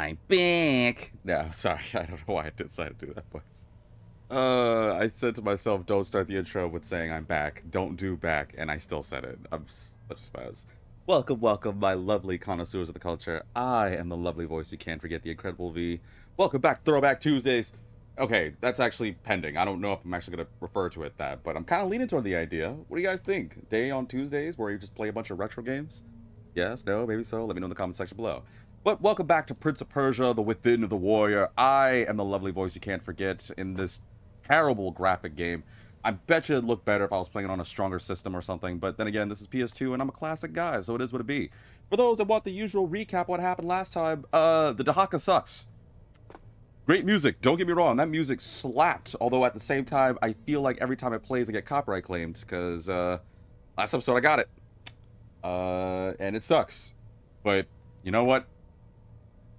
I'm back. No, sorry. I don't know why I decided to do that voice. I said to myself, don't start the intro with saying I'm back. Don't do back. And I still said it. I'm such a spaz. Welcome, welcome, my lovely connoisseurs of the culture. I am the lovely voice you can't forget, the Incredible V. Welcome back, Throwback Tuesdays. Okay, that's actually pending. I don't know if I'm actually going to refer to it that, but I'm kind of leaning toward the idea. What do you guys think? Day on Tuesdays where you just play a bunch of retro games? Yes, no, maybe so. Let me know in the comment section below. But welcome back to Prince of Persia, the Within of the Warrior. I am the lovely voice you can't forget in this terrible graphic game. I bet you it'd look better if I was playing it on a stronger system or something, but then again, this is PS2 and I'm a classic guy, so it is what it be. For those that want the usual recap what happened last time, the Dahaka sucks. Great music, don't get me wrong, that music slapped, although at the same time, I feel like every time it plays I get copyright claimed, because last episode I got it. And it sucks. But, you know what?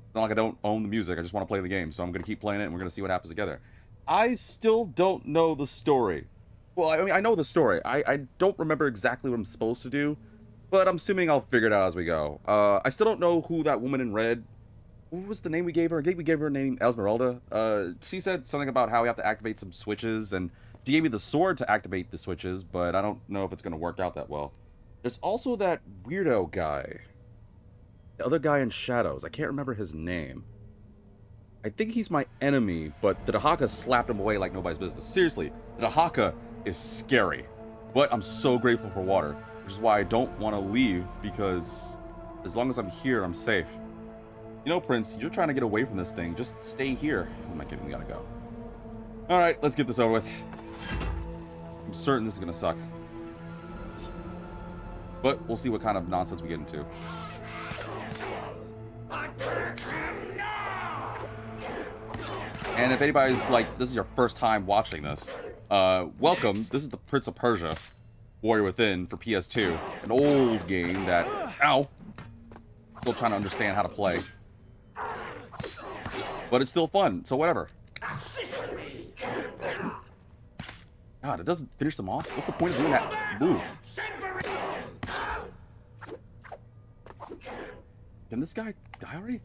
It's not like I don't own the music, I just want to play the game, so I'm going to keep playing it and we're going to see what happens together. I still don't know the story. Well, I mean, I know the story. I don't remember exactly what I'm supposed to do, but I'm assuming I'll figure it out as we go. I still don't know who that woman in red... What was the name we gave her? I think we gave her a name, Esmeralda. She said something about how we have to activate some switches, and she gave me the sword to activate the switches, but I don't know if it's going to work out that well. There's also that weirdo guy. The other guy in shadows. I can't remember his name. I think he's my enemy, but the Dahaka slapped him away like nobody's business. Seriously, the Dahaka is scary. But I'm so grateful for water, which is why I don't want to leave, because as long as I'm here, I'm safe. You know, Prince, you're trying to get away from this thing. Just stay here. Oh my kidding, we gotta go. Alright, let's get this over with. I'm certain this is gonna suck. But we'll see what kind of nonsense we get into. And if anybody's like, this is your first time watching this, welcome. This is the Prince of Persia, Warrior Within for PS2. An old game that, ow, still trying to understand how to play. But it's still fun, so whatever. God, it doesn't finish them off? What's the point of doing that move? Can this guy die already?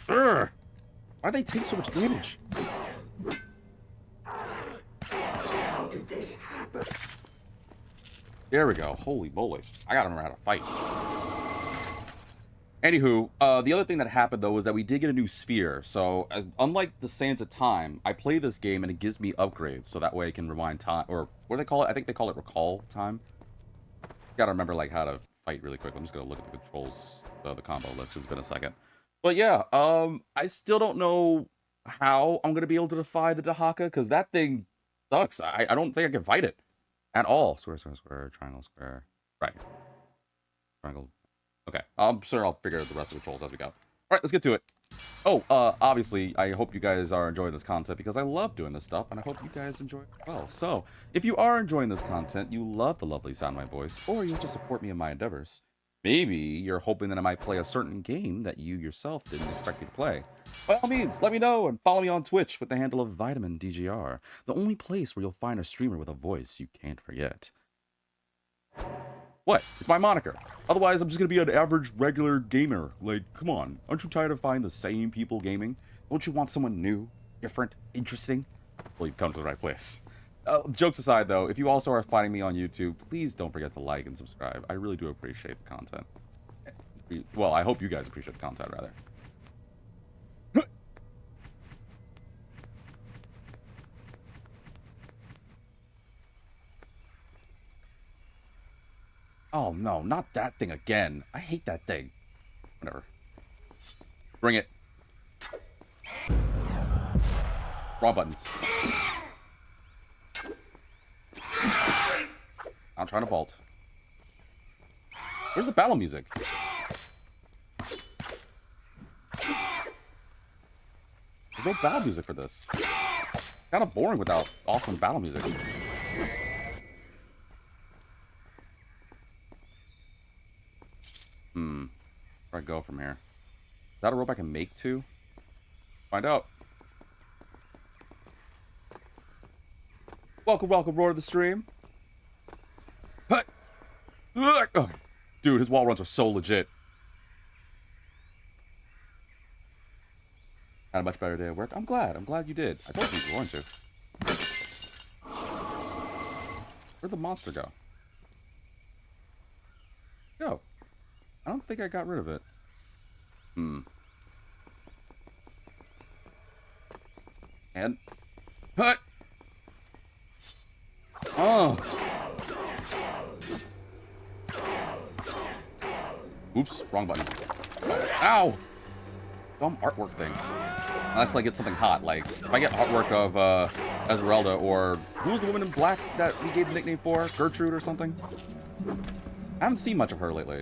Urgh! Why do they take so much damage? How did this happen? There we go. Holy moly. I gotta remember how to fight. Anywho, the other thing that happened, though, was that we did get a new sphere. So, unlike the Sands of Time, I play this game and it gives me upgrades. So that way I can rewind time. Or, what do they call it? I think they call it recall time. Gotta remember, like, how to fight really quick. I'm just gonna look at the controls, the combo list. It's been a second. But yeah, I still don't know how I'm gonna be able to defy the Dahaka, because that thing sucks. I don't think I can fight it at all. Square, square, square, triangle, square. Right. Triangle. Okay, I'm sure I'll figure out the rest of the controls as we go. All right, let's get to it. Oh, obviously, I hope you guys are enjoying this content, because I love doing this stuff, and I hope you guys enjoy it as well. So, if you are enjoying this content, you love the lovely sound of my voice, or you just support me in my endeavors, maybe you're hoping that I might play a certain game that you yourself didn't expect me to play. By all means, let me know and follow me on Twitch with the handle of VitaminDGR, the only place where you'll find a streamer with a voice you can't forget. What? It's my moniker. Otherwise, I'm just gonna be an average, regular gamer. Like, come on. Aren't you tired of finding the same people gaming? Don't you want someone new, different, interesting? Well, you've come to the right place. Jokes aside, though, if you also are finding me on YouTube, please don't forget to like and subscribe. I really do appreciate the content. Well, I hope you guys appreciate the content, rather. Oh, no, not that thing again. I hate that thing. Whatever. Bring it. Wrong buttons. I'm trying to vault. Where's the battle music? There's no battle music for this. Kind of boring without awesome battle music. Where do I go from here? Is that a rope I can make too? Find out. Welcome, welcome, roar to the stream. Oh, dude, his wall runs are so legit. Had a much better day at work. I'm glad. I'm glad you did. I told you you were going to. Where'd the monster go? Go. I don't think I got rid of it. And... Hut! Oh! Oops, wrong button. Ow! Dumb artwork thing. Unless I get something hot, like if I get artwork of Esmeralda or who was the woman in black that we gave the nickname for? Gertrude or something? I haven't seen much of her lately.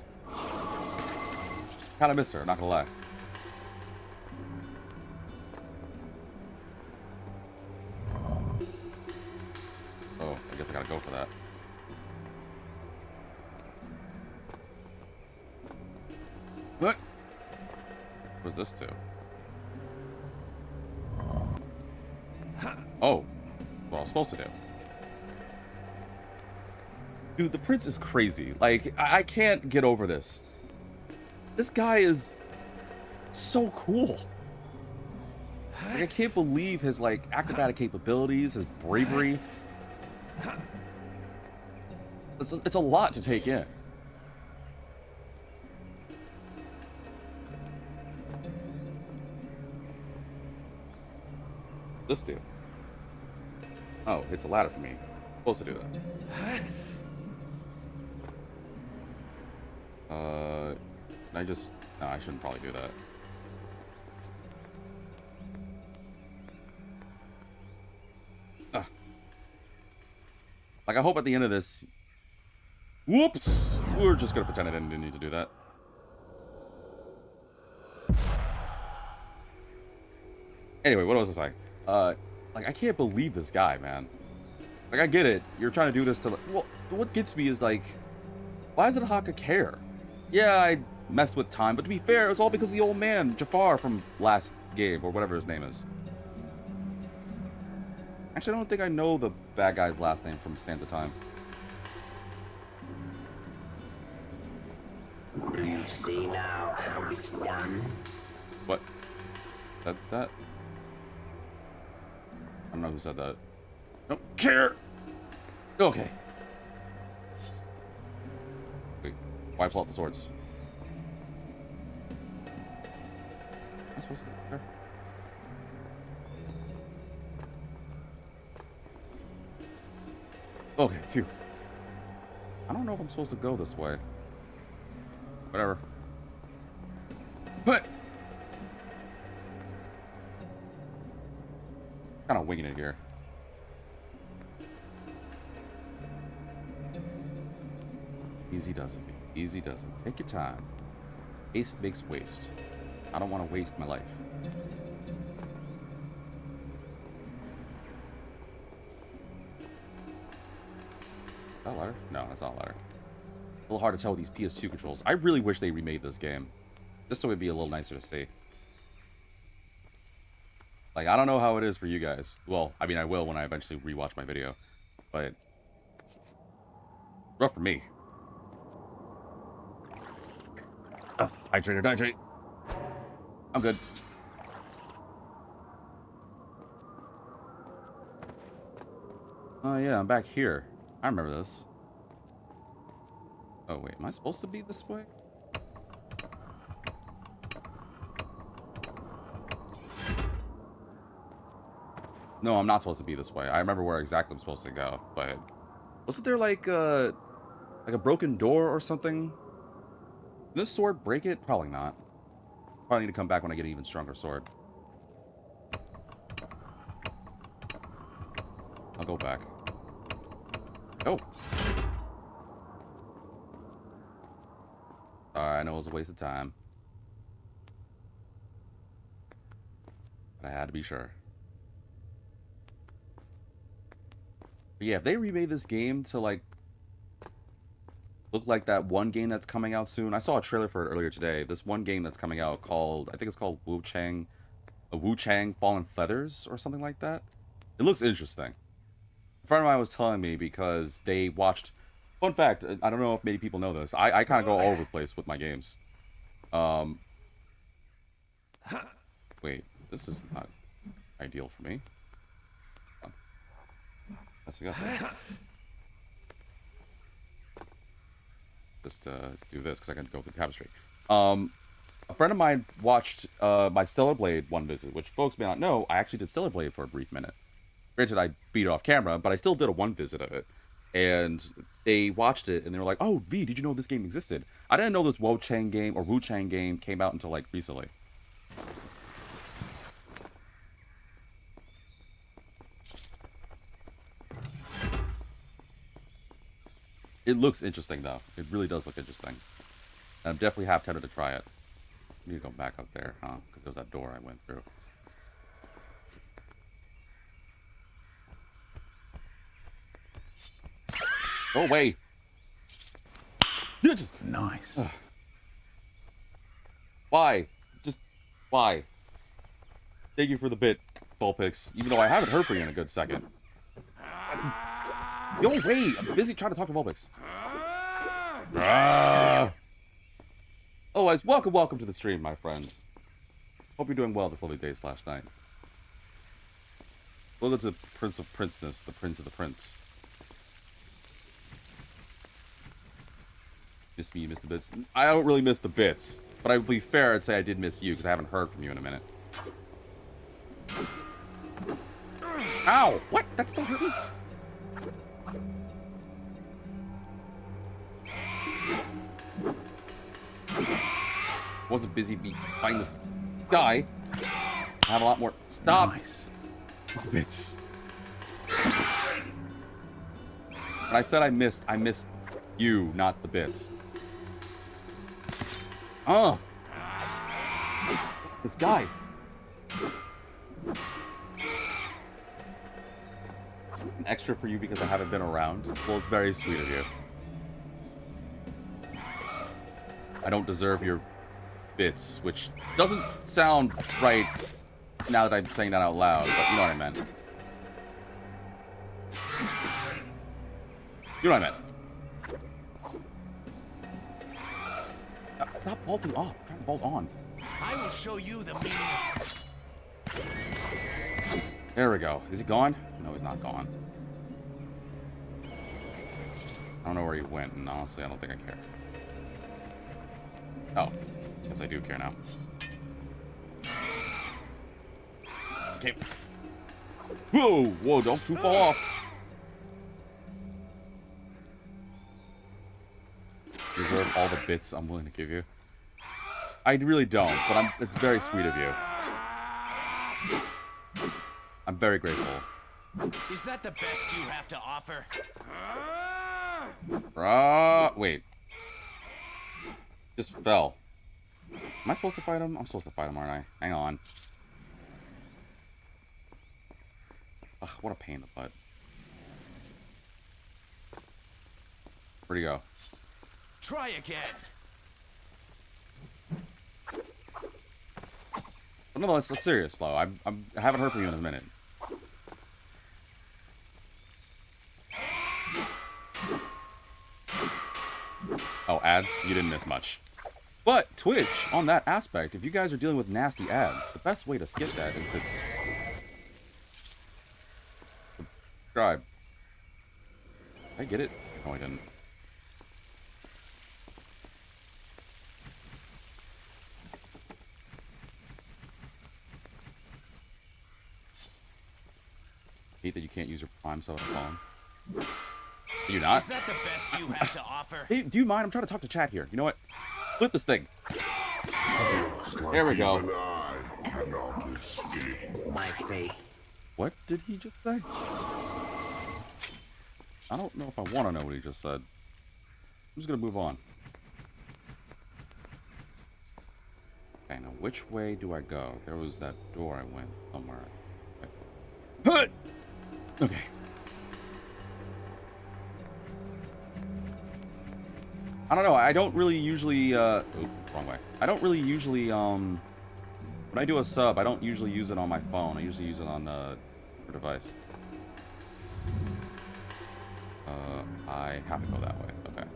Kinda miss her, not gonna lie. Oh, I guess I gotta go for that. What? What's this to? Oh. What I was supposed to do. Dude, the prince is crazy. Like, I can't get over this. This guy is so cool. Like, I can't believe his, like, acrobatic capabilities, his bravery. It's a lot to take in. This dude. Oh, it's a ladder for me. Supposed to do that. Can I just... No, I shouldn't probably do that. Ugh. Like, I hope at the end of this... Whoops! We're just gonna pretend I didn't need to do that. Anyway, what was I saying? Like, I can't believe this guy, man. Like, I get it. You're trying to do this to... Well, what gets me is, like... Why doesn't Haka care? Yeah, I messed with time, but to be fair, it's all because of the old man, Jafar, from last game, or whatever his name is. Actually, I don't think I know the bad guy's last name from Sands of Time. Do you see now how it's done? What? That? I don't know who said that. Don't care! Okay. Wait, why pull out the swords? Am I supposed to be there? Okay, phew. I don't know if I'm supposed to go this way. Whatever. But kind of winging it here. Easy does it. Easy does it. Take your time. Haste makes waste. I don't want to waste my life. Is that a ladder? No, that's not a ladder. A little hard to tell with these PS2 controls. I really wish they remade this game. Just so it'd be a little nicer to see. Like, I don't know how it is for you guys. Well, I mean, I will when I eventually rewatch my video. But... rough for me. Hydrate or dihydrate. I'm good. Oh yeah, I'm back here. I remember this. Oh wait, am I supposed to be this way? No, I'm not supposed to be this way. I remember where exactly I'm supposed to go, but... wasn't there like a broken door or something? Did this sword break it? Probably not. Probably need to come back when I get an even stronger sword. I'll go back. Oh! I know it was a waste of time. But I had to be sure. But yeah, if they remade this game to, like, look like that one game that's coming out soon. I saw a trailer for it earlier today. This one game that's coming out called, I think it's called Wu Chang Fallen Feathers or something like that. It looks interesting. A friend of mine was telling me because they watched... Fun fact, I don't know if many people know this. I kind of go all over the place with my games. Wait, This is not ideal for me. Let's go. Just do this because I can go through the tapestry. A friend of mine watched my Stellar Blade one visit, which folks may not know, I actually did Stellar Blade for a brief minute. Granted, I beat it off camera, but I still did a one visit of it. And they watched it, and they were like, "Oh, V, did you know this game existed?" I didn't know this Wu Chang game came out until, like, recently. It looks interesting, though. It really does look interesting. And I'm definitely half tempted to try it. I need to go back up there, huh? Because there was that door I went through. Go away! Just... Nice. Why? Just... Why? Thank you for the bit, Bullpix. Even though I haven't heard from you in a good second. Go away! I'm busy trying to talk to Bullpix. Otherwise, welcome to the stream, my friend. Hope you're doing well this lovely day / night. Welcome to Prince of Princeness, the Prince of the Prince. Miss me, you miss the bits. I don't really miss the bits, but I would be fair and say I did miss you because I haven't heard from you in a minute. Ow! What? That still hurt me? Wasn't busy fighting this guy. I have a lot more. Stop! Nice. The bits. When I said I missed you, not the bits. Oh! This guy. An extra for you because I haven't been around. Well, it's very sweet of you. I don't deserve your bits, which doesn't sound right now that I'm saying that out loud, but you know what I meant. You know what I meant. Stop vaulting off. I'm trying to vault on. I will show you the meaning. There we go. Is he gone? No, he's not gone. I don't know where he went, and honestly, I don't think I care. Oh, guess I do care now. Okay. Whoa, don't you fall off. Deserve all the bits I'm willing to give you. I really don't, but it's very sweet of you. I'm very grateful. Is that the best you have to offer? Wait. Just fell. Am I supposed to fight him? I'm supposed to fight him, aren't I? Hang on. Ugh, what a pain in the butt. Where'd he go? Try again. But no, that's serious, though. I haven't heard from you in a minute. Oh, ads? You didn't miss much. But Twitch, on that aspect, if you guys are dealing with nasty ads, the best way to skip that is to subscribe. Did I get it? No, I didn't. Hate that you can't use your Prime cell phone. Are you not? Is that the best you have to offer? Hey, do you mind? I'm trying to talk to chat here. You know what? Flip this thing. There we go. My fate. What did he just say? I don't know if I want to know what he just said. I'm just going to move on. Okay, now which way do I go? There was that door I went somewhere. Okay. Okay. I don't know. I don't really usually, wrong way. I don't really usually, when I do a sub, I don't usually use it on my phone. I usually use it on the device. I have to go that way. Okay.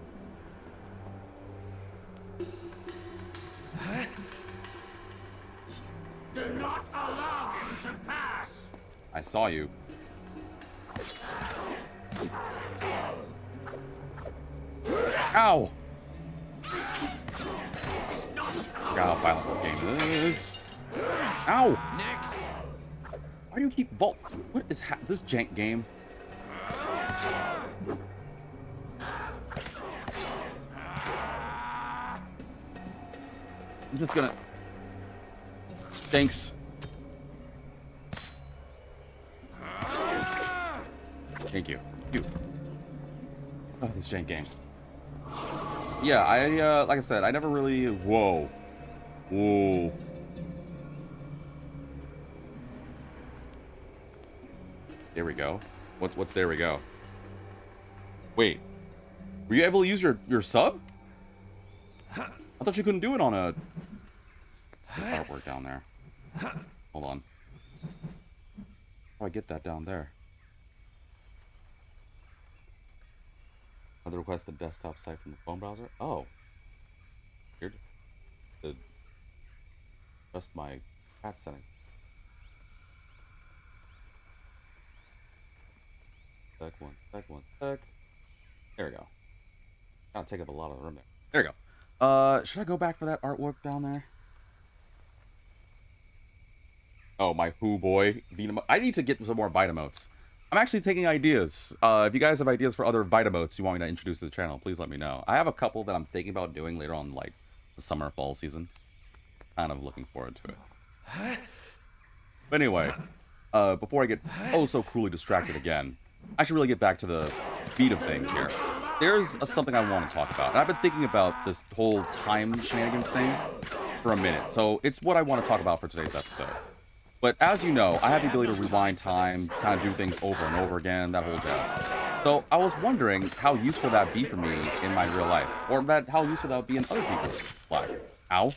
Do not allow I saw you. Ow! Forgot how violent this game is. Ow! Next. Why do you keep vault? What is this jank game? I'm just gonna. Thanks. Thank you. Oh, this jank game. Yeah, like I said, I never really. Whoa. There we go. What's there we go? Wait. Were you able to use your sub? I thought you couldn't do it on a artwork down there. Hold on. How do I get that down there? Another request the desktop site from the phone browser? Oh. Here to adjust my cat setting. One sec. There we go. Gotta take up a lot of the room there. There we go. Should I go back for that artwork down there? Oh, my Who boy. I need to get some more Vitamotes. I'm actually taking ideas. If you guys have ideas for other Vitamotes you want me to introduce to the channel, please let me know. I have a couple that I'm thinking about doing later on, like, the summer, fall season. Kind of looking forward to it. But anyway, before I get so cruelly distracted again, I should really get back to the beat of things here. There's something I want to talk about. And I've been thinking about this whole time shenanigans thing for a minute. So it's what I want to talk about for today's episode. But as you know, I have the ability to rewind time, kind of do things over and over again, that whole jazz. So I was wondering how useful that'd be for me in my real life. Or how useful that would be in other people's life. Ow.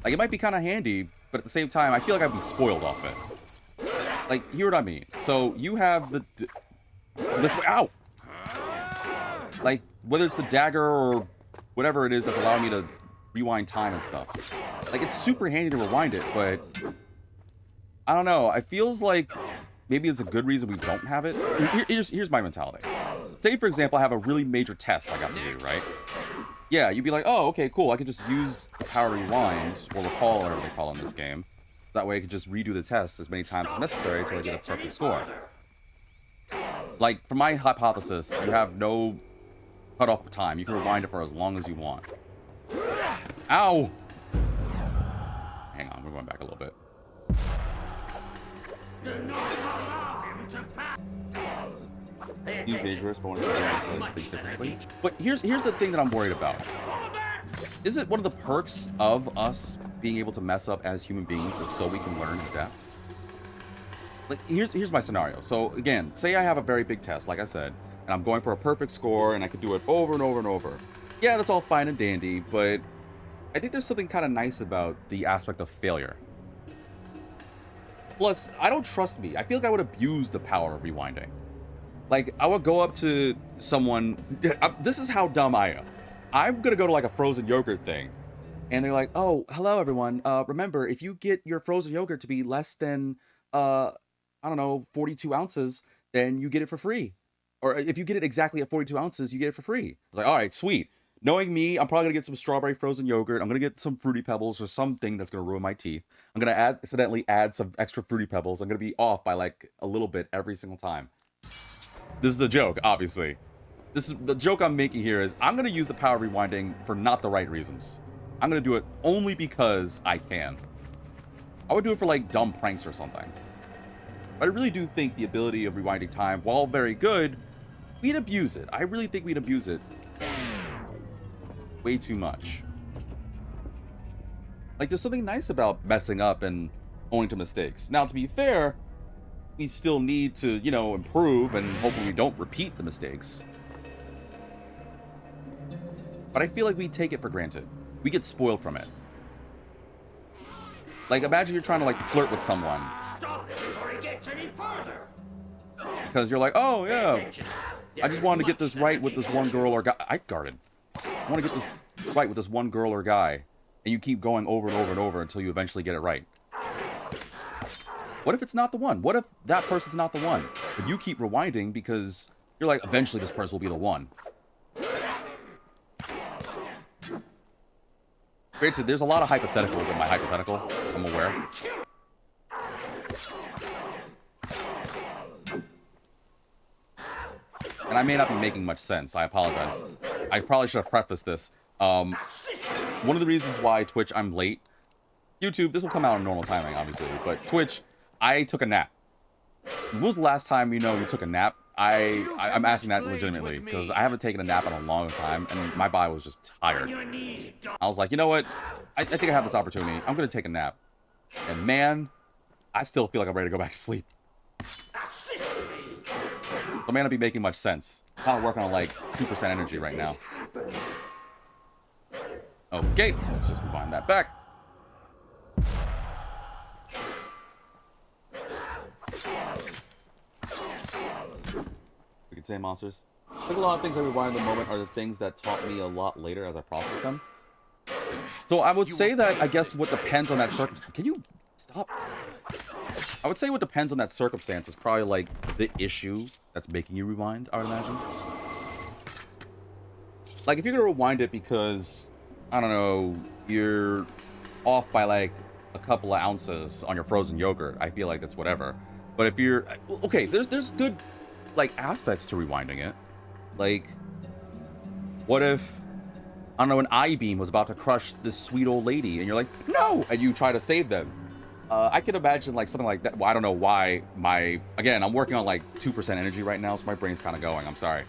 Like, it might be kind of handy, but at the same time, I feel like I'd be spoiled off it. Like, hear what I mean. So you have the... This way, ow! Like, whether it's the dagger or whatever it is that's allowing me to rewind time and stuff. Like, it's super handy to rewind it, but I don't know. It feels like maybe it's a good reason we don't have it. Here's my mentality. Say, for example, I have a really major test I got to do, right? Yeah, you'd be like, oh, okay, cool. I could just use the power rewind, or recall, or whatever they call it in this game. That way I could just redo the test as many times as necessary until I get a perfect score. Like, for my hypothesis, you have no cutoff time. You can rewind it for as long as you want. Ow! Hang on, we're going back a little bit. He's dangerous, but one of things differently. But here's the thing that I'm worried about. Is it one of the perks of us being able to mess up as human beings is so we can learn and adapt? Like, here's my scenario. So again, say I have a very big test, like I said, and I'm going for a perfect score, and I could do it over and over and over. Yeah, that's all fine and dandy, but I think there's something kind of nice about the aspect of failure. Plus, I don't trust me. I feel like I would abuse the power of rewinding. Like, I would go up to someone. This is how dumb I am. I'm gonna go to like a frozen yogurt thing, and they're like, "Oh, hello everyone. Remember, if you get your frozen yogurt to be less than I don't know, 42 ounces, then you get it for free. Or if you get it exactly at 42 ounces, you get it for free." I was like, all right, sweet. Knowing me, I'm probably going to get some strawberry frozen yogurt. I'm going to get some Fruity Pebbles or something that's going to ruin my teeth. I'm going to accidentally add some extra Fruity Pebbles. I'm going to be off by like a little bit every single time. This is a joke, obviously. The joke I'm making here is I'm going to use the power of rewinding for not the right reasons. I'm going to do it only because I can. I would do it for like dumb pranks or something. But I really do think the ability of rewinding time, while very good, we'd abuse it. I really think we'd abuse it way too much. Like, there's something nice about messing up and owning to mistakes. Now, to be fair, we still need to, you know, improve, and hopefully we don't repeat the mistakes. But I feel like we take it for granted. We get spoiled from it. Like, imagine you're trying to, like, flirt with someone. Stop it before it gets any further. Because you're like, oh, yeah, I just wanted to get this right with this one girl or guy. I guarded. I want to get this right with this one girl or guy. And you keep going over and over and over until you eventually get it right. What if it's not the one? What if that person's not the one? But you keep rewinding because you're like, eventually this person will be the one. Granted, there's a lot of hypotheticals in my hypothetical. I'm aware. And I may not be making much sense. I apologize. I probably should have prefaced this. One of the reasons why Twitch, I'm late. YouTube, this will come out on normal timing, obviously. But Twitch, I took a nap. When was the last time you took a nap? I'm asking that legitimately because I haven't taken a nap in a long time and my body was just tired. I was like, you know what? I think I have this opportunity. I'm gonna take a nap. And man, I still feel like I'm ready to go back to sleep. I may not be making much sense. I'm kind of working on like 2% energy right now. Okay, let's just rewind that back. We can say monsters. I think a lot of things I rewind in the moment are the things that taught me a lot later as I process them. So I would say that, I guess, what depends on that circumstance. Can you stop? I would say what depends on that circumstance is probably like the issue that's making you rewind, I would imagine. Like if you're gonna rewind it because, I don't know, you're off by like a couple of ounces on your frozen yogurt, I feel like that's whatever. But if you're, okay, there's good like aspects to rewinding it. Like, what if, I don't know, an I-beam was about to crush this sweet old lady and you're like, no, and you try to save them. I can imagine like something like that. Well, I don't know why again, I'm working on like 2% energy right now, so my brain's kind of going. I'm sorry.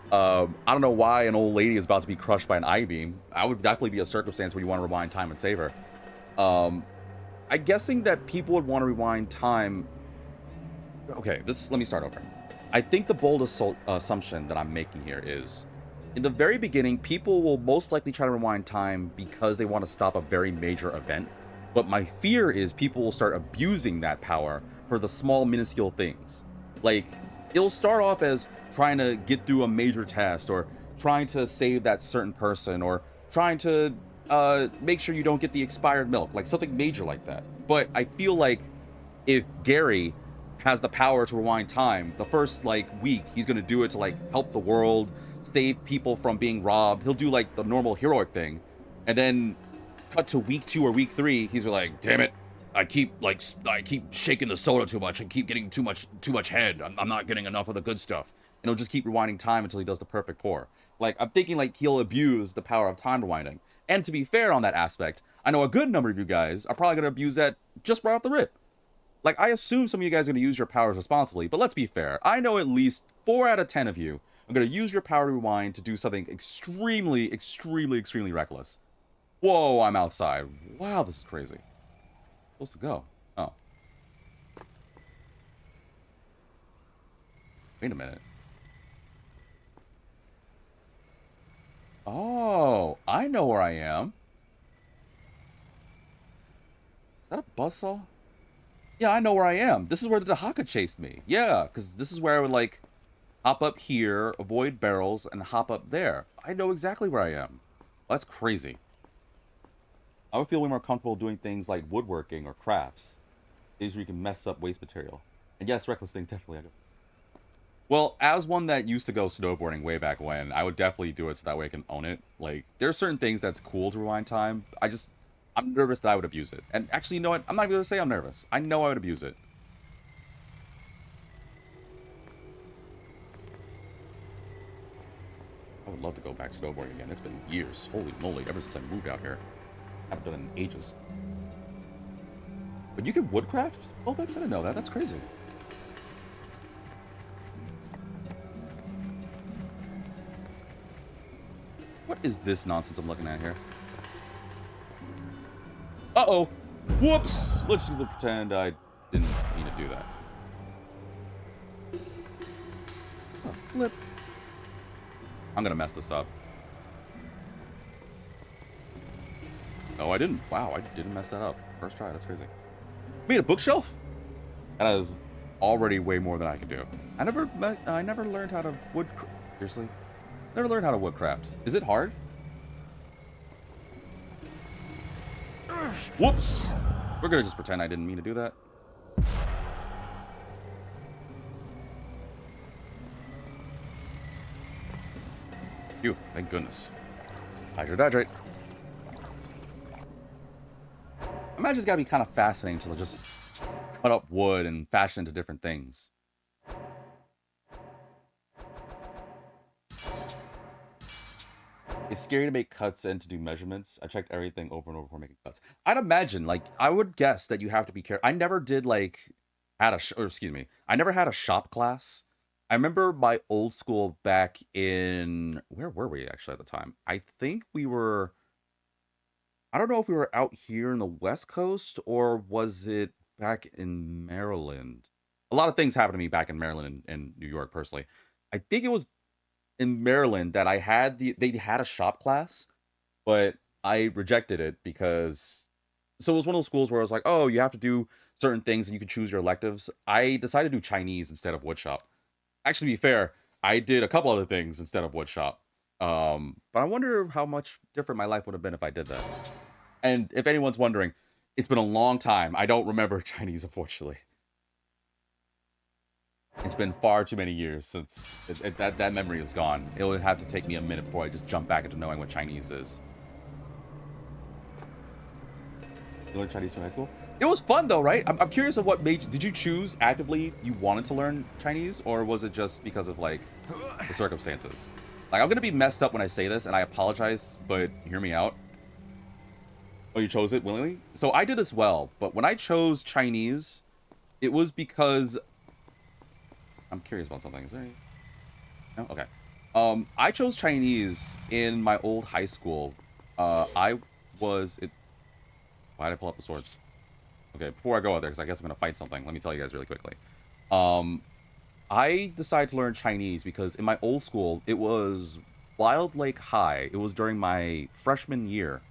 I don't know why an old lady is about to be crushed by an I-beam. I would definitely be a circumstance where you want to rewind time and save her. I'm guessing that people would want to rewind time. Okay, let me start over. I think the bold assumption that I'm making here is, in the very beginning, people will most likely try to rewind time because they want to stop a very major event. But my fear is people will start abusing that power for the small, minuscule things. Like, it'll start off as trying to get through a major test, or trying to save that certain person, or trying to make sure you don't get the expired milk, like something major like that. But I feel like if Gary has the power to rewind time, the first like week, he's gonna do it to like help the world, save people from being robbed. He'll do like the normal heroic thing, and then cut to week 2 or week 3, he's like, damn it, I keep shaking the soda too much and keep getting too much head. I'm not getting enough of the good stuff. And he'll just keep rewinding time until he does the perfect pour. Like, I'm thinking like he'll abuse the power of time rewinding. And to be fair on that aspect, I know a good number of you guys are probably going to abuse that just right off the rip. Like, I assume some of you guys are going to use your powers responsibly, but let's be fair. I know at least 4 out of 10 of you are going to use your power to rewind to do something extremely, extremely, extremely reckless. Whoa, I'm outside. Wow, this is crazy. Supposed to go. Oh. Wait a minute. Oh, I know where I am. Is that a buzzsaw? Yeah, I know where I am. This is where the Dahaka chased me. Yeah, because this is where I would, like, hop up here, avoid barrels, and hop up there. I know exactly where I am. That's crazy. I would feel way more comfortable doing things like woodworking or crafts. Things where you can mess up waste material. And yes, reckless things definitely I do. Well, as one that used to go snowboarding way back when, I would definitely do it so that way I can own it. Like, there are certain things that's cool to rewind time. I'm nervous that I would abuse it. And actually, you know what? I'm not even going to say I'm nervous. I know I would abuse it. I would love to go back snowboarding again. It's been years. Holy moly, ever since I moved out here. I haven't done it in ages. But you can woodcraft? Oh, I didn't know that. That's crazy. What is this nonsense I'm looking at here? Uh-oh. Whoops! Let's just pretend I didn't mean to do that. Oh, flip. I'm gonna mess this up. No, I didn't. Wow, I didn't mess that up. First try, that's crazy. Made a bookshelf? That is already way more than I could do. I never learned how to seriously? Never learned how to woodcraft. Is it hard? Whoops! We're gonna just pretend I didn't mean to do that. Phew, thank goodness. Hydrate, hydrate. I imagine it's gotta be kind of fascinating to just cut up wood and fashion into different things. It's scary to make cuts and to do measurements. I checked everything over and over before making cuts. I'd imagine, like, I would guess that you have to be careful. I never did, like, or excuse me, I never had a shop class. I remember my old school back in, where were we actually at the time? I think we were, I don't know if we were out here in the West Coast or was it back in Maryland. A lot of things happened to me back in Maryland and New York personally. I think it was in Maryland that I had they had a shop class, but I rejected it because so it was one of those schools where I was like, oh, you have to do certain things and you can choose your electives. I decided to do Chinese instead of woodshop. Actually, to be fair, I did a couple other things instead of woodshop. But I wonder how much different my life would have been if I did that. And if anyone's wondering, it's been a long time. I don't remember Chinese, unfortunately. It's been far too many years since that memory is gone. It would have to take me a minute before I just jump back into knowing what Chinese is. You learned Chinese in high school? It was fun though, right? I'm curious of what made you, did you choose actively you wanted to learn Chinese, or was it just because of like the circumstances? Like, I'm gonna be messed up when I say this, and I apologize, but hear me out. Oh, you chose it willingly? So I did as well, but when I chose Chinese, it was because I'm curious about something. Is there any... No? Okay. I chose Chinese in my old high school. I was... Why did I pull up the swords? Okay, before I go out there, because I guess I'm going to fight something, let me tell you guys really quickly. I decided to learn Chinese because in my old school, it was Wild Lake High. It was during my freshman year,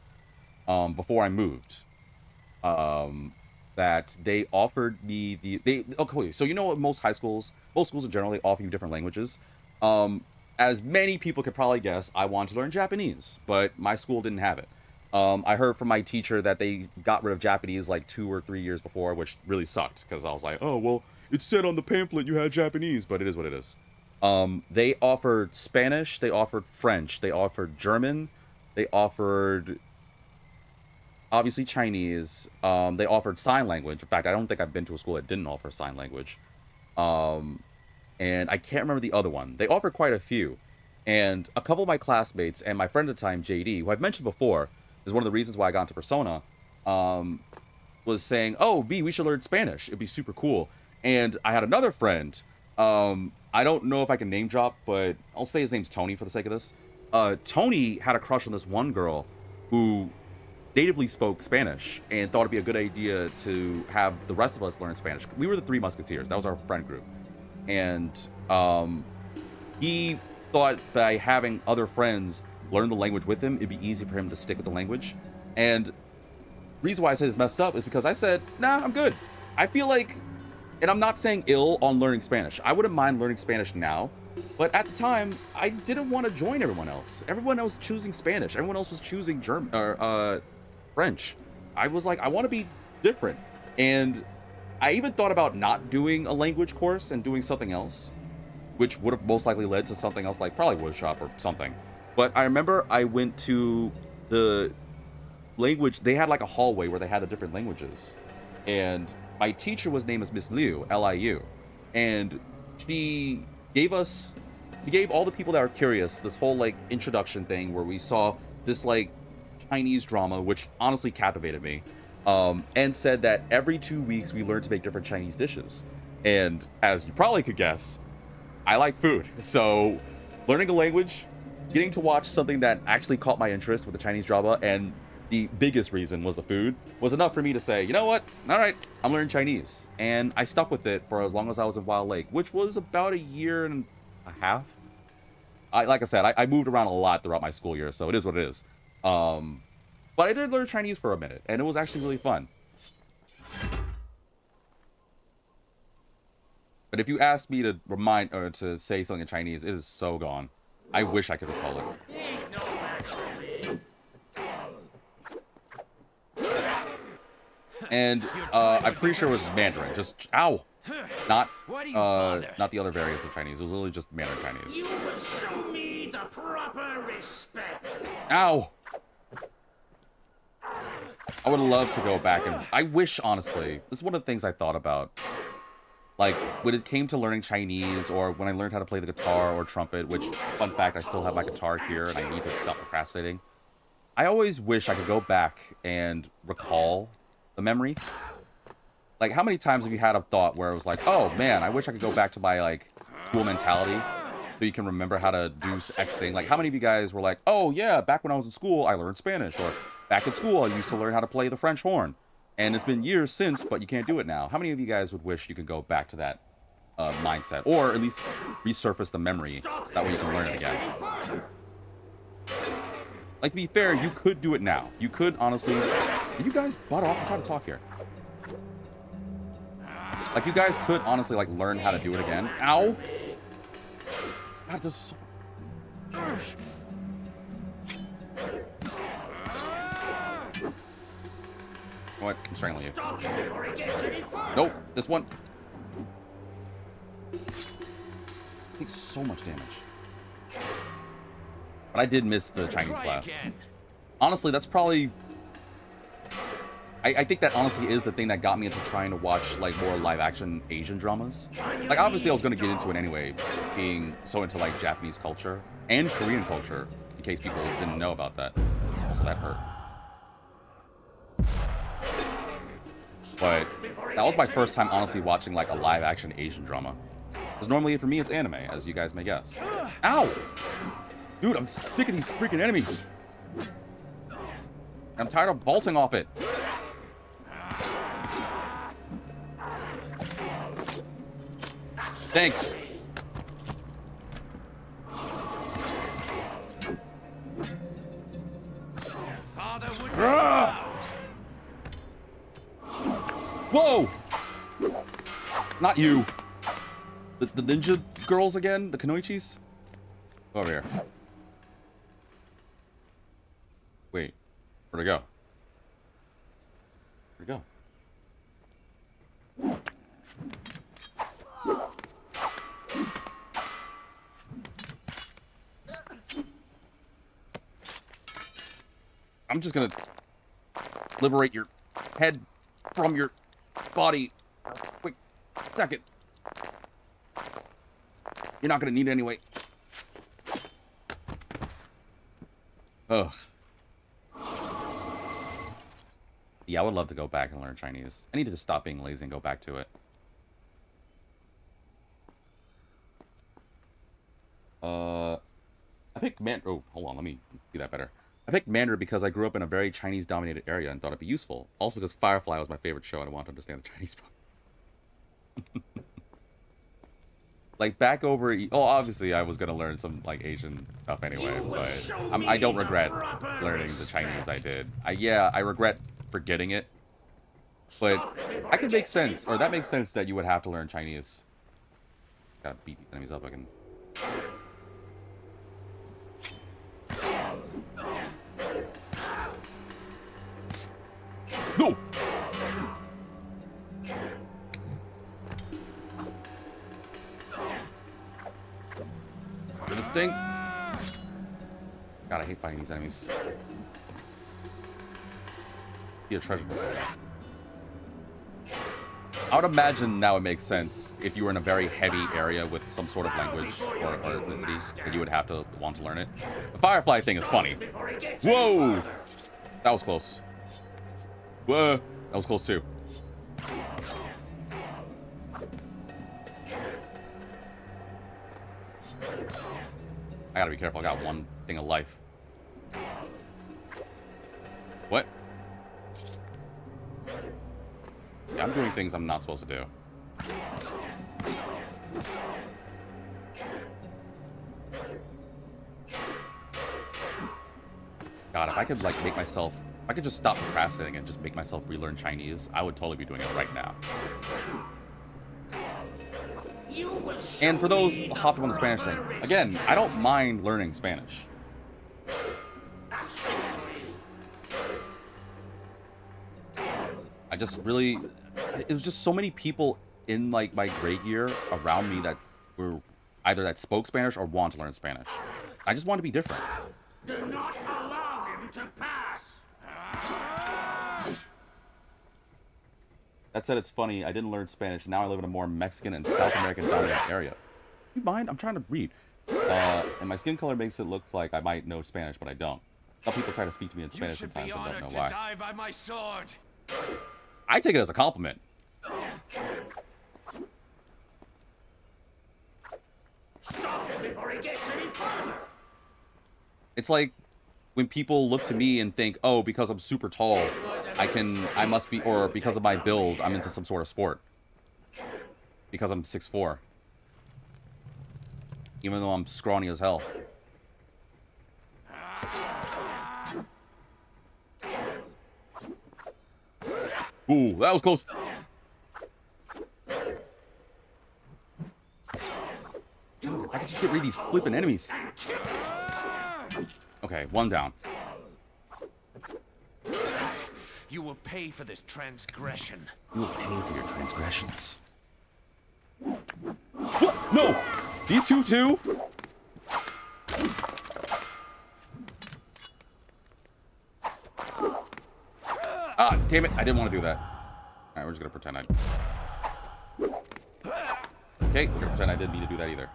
before I moved. That they offered me okay, so you know what most schools in general, they offer you different languages. As many people could probably guess, I wanted to learn Japanese, but my school didn't have it. I heard from my teacher that they got rid of Japanese like 2 or 3 years before, which really sucked because I was like, oh, well, it said on the pamphlet you had Japanese, but it is what it is. They offered Spanish, they offered French, they offered German, they offered obviously Chinese. They offered sign language. In fact, I don't think I've been to a school that didn't offer sign language. And I can't remember the other one. They offered quite a few. And a couple of my classmates and my friend at the time, JD, who I've mentioned before, is one of the reasons why I got into Persona, was saying, oh, V, we should learn Spanish. It'd be super cool. And I had another friend. I don't know if I can name drop, but I'll say his name's Tony for the sake of this. Tony had a crush on this one girl who natively spoke Spanish and thought it'd be a good idea to have the rest of us learn Spanish. We were the Three Musketeers. That was our friend group. And he thought by having other friends learn the language with him, it'd be easy for him to stick with the language. And the reason why I said it's messed up is because I said, nah, I'm good. I feel like, and I'm not saying ill on learning Spanish. I wouldn't mind learning Spanish now. But at the time, I didn't want to join everyone else. Everyone else was choosing Spanish. Everyone else was choosing German or French. I was like, I want to be different. And I even thought about not doing a language course and doing something else, which would have most likely led to something else like probably woodshop or something. But I remember I went to the language, they had like a hallway where they had the different languages. And my teacher was named as Miss Liu, Liu. And she gave all the people that are curious this whole like introduction thing where we saw this like Chinese drama, which honestly captivated me, and said that every 2 weeks we learned to make different Chinese dishes. And as you probably could guess, I like food. So learning a language, getting to watch something that actually caught my interest with the Chinese drama, and the biggest reason was the food, was enough for me to say, you know what? All right, I'm learning Chinese. And I stuck with it for as long as I was in Wild Lake, which was about a year and a half. Like I said, I moved around a lot throughout my school year, so it is what it is. But I did learn Chinese for a minute, and it was actually really fun. But if you ask me to remind or to say something in Chinese, it is so gone. I wish I could recall it. He's no match for me. And I'm pretty sure it was Mandarin. Just ow. Not, Why do you bother? not the other variants of Chinese. It was literally just Mandarin Chinese. You will show me the proper respect. Ow! I would love to go back and... I wish, honestly, this is one of the things I thought about. Like, when it came to learning Chinese, or when I learned how to play the guitar or trumpet, which, fun fact, I still have my guitar here, and I need to stop procrastinating. I always wish I could go back and recall the memory. Like, how many times have you had a thought where it was like, oh, man, I wish I could go back to my, like, school mentality so you can remember how to do X thing? Like, how many of you guys were like, oh, yeah, back when I was in school, I learned Spanish, or back in school, I used to learn how to play the French horn. And it's been years since, but you can't do it now. How many of you guys would wish you could go back to that mindset? Or at least resurface the memory, so that way you can learn it again. Like, to be fair, you could do it now. You could, honestly... Did you guys butt off? I'm trying to talk here. Like, you guys could, honestly, like, learn how to do it again. Ow! God, this... What? I'm strangling you. Nope. This one. Takes so much damage. But I did miss the Chinese class. Honestly, that's probably... I think that honestly is the thing that got me into trying to watch, like, more live-action Asian dramas. Like, obviously I was going to get into it anyway, being so into, like, Japanese culture and Korean culture, in case people didn't know about that. Also, that hurt. But that was my first time honestly watching like a live action Asian drama. Because normally for me it's anime, as you guys may guess. Ow! Dude, I'm sick of these freaking enemies. I'm tired of vaulting off it. Thanks. Father would be proud. Whoa! Not you. The ninja girls again? The Kunoichis? Over here. Wait. Where'd it go? Where'd it go? I'm just gonna liberate your head from your body. Quick second. You're not gonna need it anyway. Ugh. Yeah, I would love to go back and learn Chinese. I need to just stop being lazy and go back to it. I picked Mandarin. Oh, hold on, let me do that better. I picked Mandarin because I grew up in a very Chinese-dominated area and thought it'd be useful. Also because Firefly was my favorite show and I wanted to understand the Chinese part. Like, back over... Oh, obviously I was going to learn some, like, Asian stuff anyway, but I don't regret learning the Chinese I did. Yeah, I regret forgetting it, but I can make sense, or that makes sense that you would have to learn Chinese. Gotta beat these enemies up again. No! This thing? God, I hate fighting these enemies. Be a treasure missile. I would imagine now it makes sense if you were in a very heavy area with some sort of language or ethnicity that you would have to want to learn it. The Firefly thing is funny. Whoa! That was close. Whoa! That was close too. I gotta be careful, I got one thing of life. What? Yeah, I'm doing things I'm not supposed to do. God, if I could, like, make myself... If I could just stop procrastinating and just make myself relearn Chinese, I would totally be doing it right now. And for those hopping on the Spanish thing, again, I don't mind learning Spanish. I just really... It was just so many people in like my grade year around me that were either that spoke Spanish or want to learn Spanish. I just want to be different. Do not allow him to pass! That said, it's funny. I didn't learn Spanish. Now I live in a more Mexican and South American dominant area. You mind? I'm trying to read. And my skin color makes it look like I might know Spanish, but I don't. Some people try to speak to me in Spanish sometimes and don't know why. Die by my sword. I take it as a compliment. Stop him before he gets any further! It's like when people look to me and think, oh, because I'm super tall, I must be, or because of my build, I'm into some sort of sport. Because I'm 6'4". Even though I'm scrawny as hell. Ooh, that was close. Dude, I can just get rid of these flipping enemies. Okay, one down. You will pay for this transgression. You will pay for your transgressions. What? No! These two too? Ah, damn it. I didn't want to do that. Alright, we're just gonna pretend I... Okay, we're gonna pretend I didn't mean to do that either.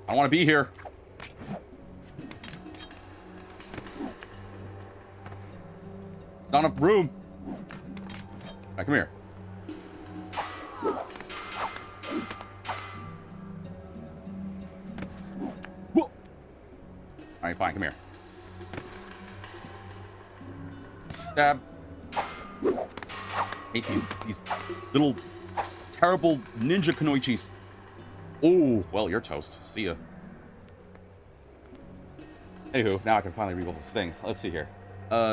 I don't want to be here. Not enough room. Alright, come here. Whoa. Alright, fine, come here. Stab. Hate these little terrible ninja kanoichis. Oh, well, you're toast. See ya. Anywho, now I can finally rebuild this thing. Let's see here.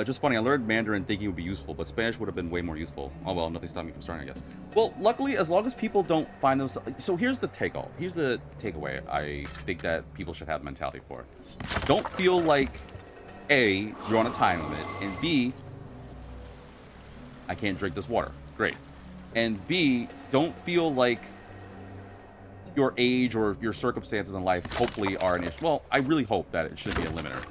Just funny, I learned Mandarin thinking it would be useful, but Spanish would have been way more useful. Oh well, nothing stopped me from starting, I guess. Well, luckily, as long as people don't find themselves... So here's the takeaway I think that people should have mentality for. Don't feel like, A, you're on a time limit, and B, I can't drink this water. Great. And B, don't feel like your age or your circumstances in life hopefully are an issue. Well, I really hope that it should be a limiter.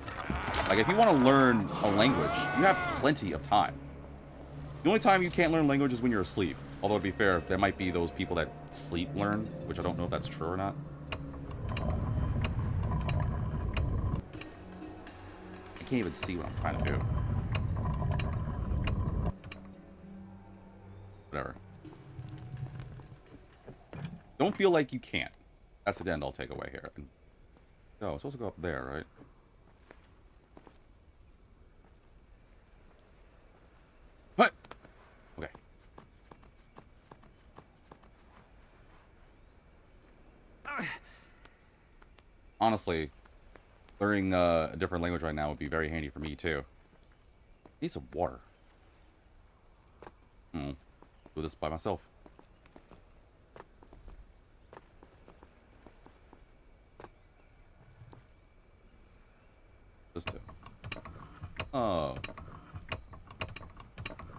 Like, if you want to learn a language, you have plenty of time. The only time you can't learn language is when you're asleep. Although, to be fair, there might be those people that sleep learn, which I don't know if that's true or not. I can't even see what I'm trying to do. Whatever. Don't feel like you can't. That's the end I'll take away here. Oh, I'm supposed to go up there, right? What? Okay. Honestly, learning a different language right now would be very handy for me, too. Need some water. Do this by myself. This too. Oh.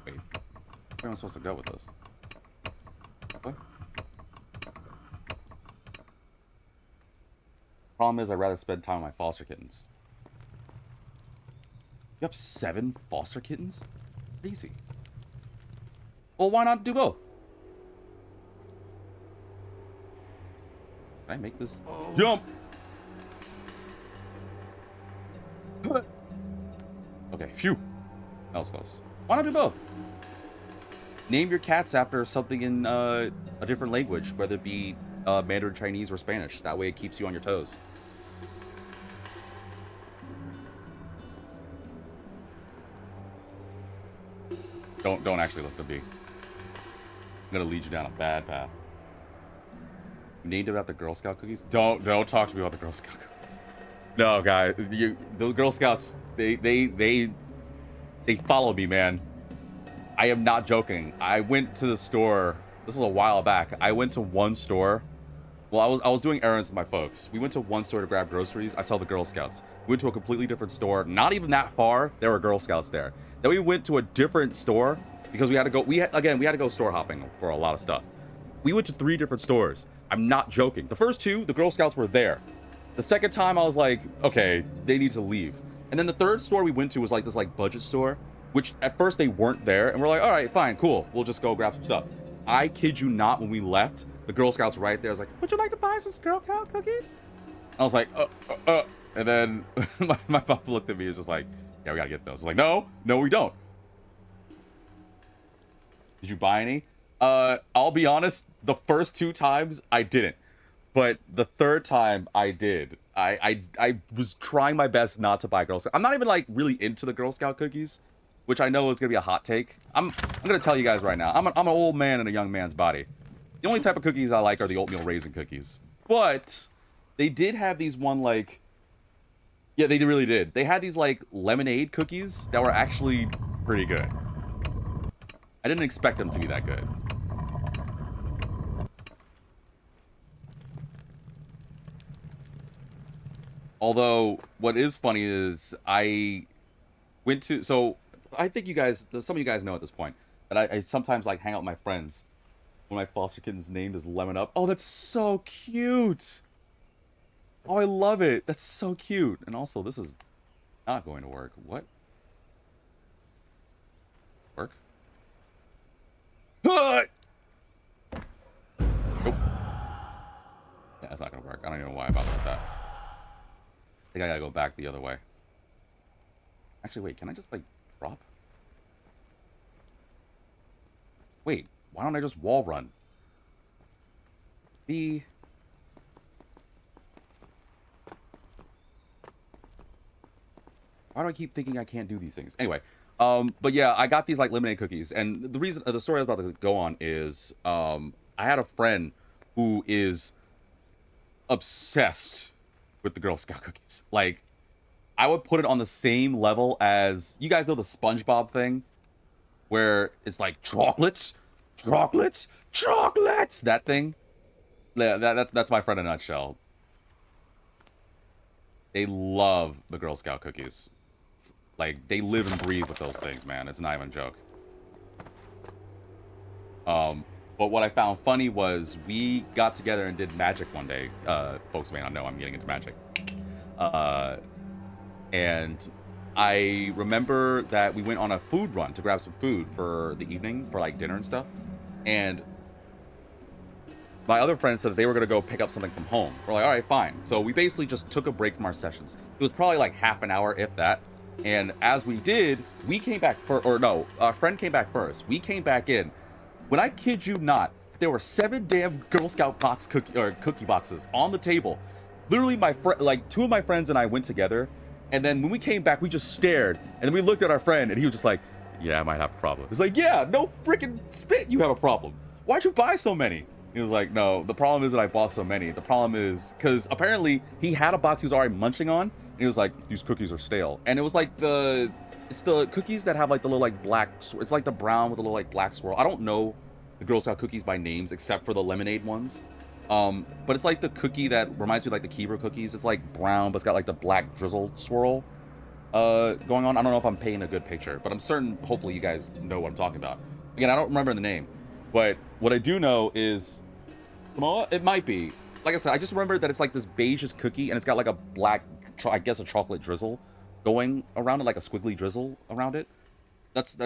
Wait. Where am I supposed to go with this? What? Problem is, I'd rather spend time with my foster kittens. You have 7 foster kittens? Crazy. Well, why not do both? Can I make this jump? Okay, phew. That was close. Why not do both? Name your cats after something in a different language, whether it be Mandarin, Chinese, or Spanish. That way it keeps you on your toes. Don't actually listen to me. I'm gonna lead you down a bad path. You named it after Girl Scout cookies? Don't talk to me about the Girl Scout cookies. No, guys, the Girl Scouts, they follow me, man. I am not joking. I went to the store. This was a while back. I went to one store Well, I was doing errands with my folks. We went to one store to grab groceries. I saw the Girl Scouts. We went to a completely different store. Not even that far, there were Girl Scouts there. Then we went to a different store because we had to go. We had to go store hopping for a lot of stuff. We went to 3 different stores. I'm not joking. The first 2, the Girl Scouts were there. The second time, I was like, okay, they need to leave. And then the third store we went to was like this like budget store, which at first they weren't there, and we're like, all right, fine, cool. We'll just go grab some stuff. I kid you not, when we left, the Girl Scouts were right there. I was like, would you like to buy some Girl Scout cookies? I was like, and then my mom looked at me and was just like, yeah, we gotta get those. I was like, no, we don't. Did you buy any? I'll be honest, the first 2 times I didn't, but the third time I did. I was trying my best not to buy Girl Scout. I'm not even like really into the Girl Scout cookies, which I know is gonna be a hot take. I'm gonna tell you guys right now. I'm an old man in a young man's body. The only type of cookies I like are the oatmeal raisin cookies. But they did have these one like, yeah, they really did. They had these like lemonade cookies that were actually pretty good. I didn't expect them to be that good. Although, what is funny is I went to, so I think you guys, some of you guys know at this point, that I sometimes like hang out with my friends when my foster kitten's name is Lemon Up. Oh, that's so cute. Oh, I love it. That's so cute. And also, this is not going to work. What? Work? Nope. Yeah, that's not going to work. I don't even know why I bothered with that. I think I gotta go back the other way. Actually, wait, can I just, like, drop? Wait, why don't I just wall run? Why do I keep thinking I can't do these things? Anyway, but yeah, I got these, like, lemonade cookies, and the reason, the story I was about to go on is, I had a friend who is obsessed with the Girl Scout cookies. Like, I would put it on the same level as, you guys know the SpongeBob thing, where it's like chocolates, that thing. Yeah, that's my friend in a nutshell. They love the Girl Scout cookies. Like, they live and breathe with those things, man. It's not even a joke. But what I found funny was we got together and did magic one day. Folks may not know I'm getting into magic. And I remember that we went on a food run to grab some food for the evening, for like dinner and stuff. And my other friends said that they were going to go pick up something from home. We're like, all right, fine. So we basically just took a break from our sessions. It was probably like half an hour, if that. And as we did, we came back our friend came back first. We came back in. When I kid you not, there were 7 damn Girl Scout cookie boxes on the table. Literally, like 2 of my friends and I went together, and then when we came back, we just stared, and then we looked at our friend, and he was just like, "Yeah, I might have a problem." It's like, "Yeah, no freaking spit, you have a problem. Why'd you buy so many?" He was like, "No, the problem isn't I bought so many. The problem is because apparently he had a box he was already munching on, and he was like, these cookies are stale." And it was like it's the cookies that have like the little like black, it's like the brown with a little like black swirl. I don't know the Girl Scout cookies by names except for the lemonade ones. But it's like the cookie that reminds me of like the Keebler cookies. It's like brown, but it's got like the black drizzle swirl going on. I don't know if I'm painting a good picture, but I'm certain, hopefully you guys know what I'm talking about. Again, I don't remember the name, but what I do know is, Samoa, it might be. Like I said, I just remember that it's like this beigeish cookie, and it's got like a black, I guess a chocolate drizzle going around it, like a squiggly drizzle around it.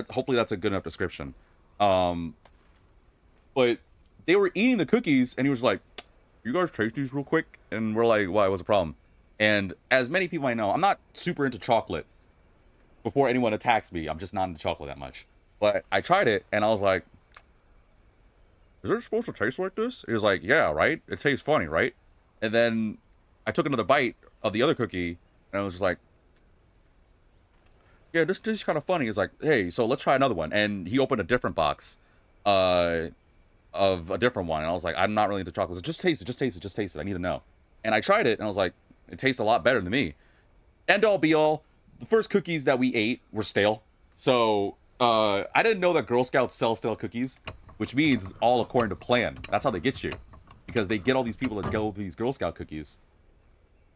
Hopefully that's a good enough description. But they were eating the cookies, and he was like, "You guys taste these real quick?" And we're like, "Why? What's the problem?" And as many people I know, I'm not super into chocolate. Before anyone attacks me, I'm just not into chocolate that much. But I tried it, and I was like, "Is it supposed to taste like this?" He was like, "Yeah, right? It tastes funny, right?" And then I took another bite of the other cookie, and I was just like, "Yeah, this tastes kind of funny." He's like, "Hey, so let's try another one." And he opened a different box of a different one, and I was like, "I'm not really into chocolate. So just taste it. I need to know." And I tried it, and I was like, it tastes a lot better than me. End all be all, the first cookies that we ate were stale. So I didn't know that Girl Scouts sell stale cookies, which means it's all according to plan. That's how they get you. because they get all these people to go with these Girl Scout cookies.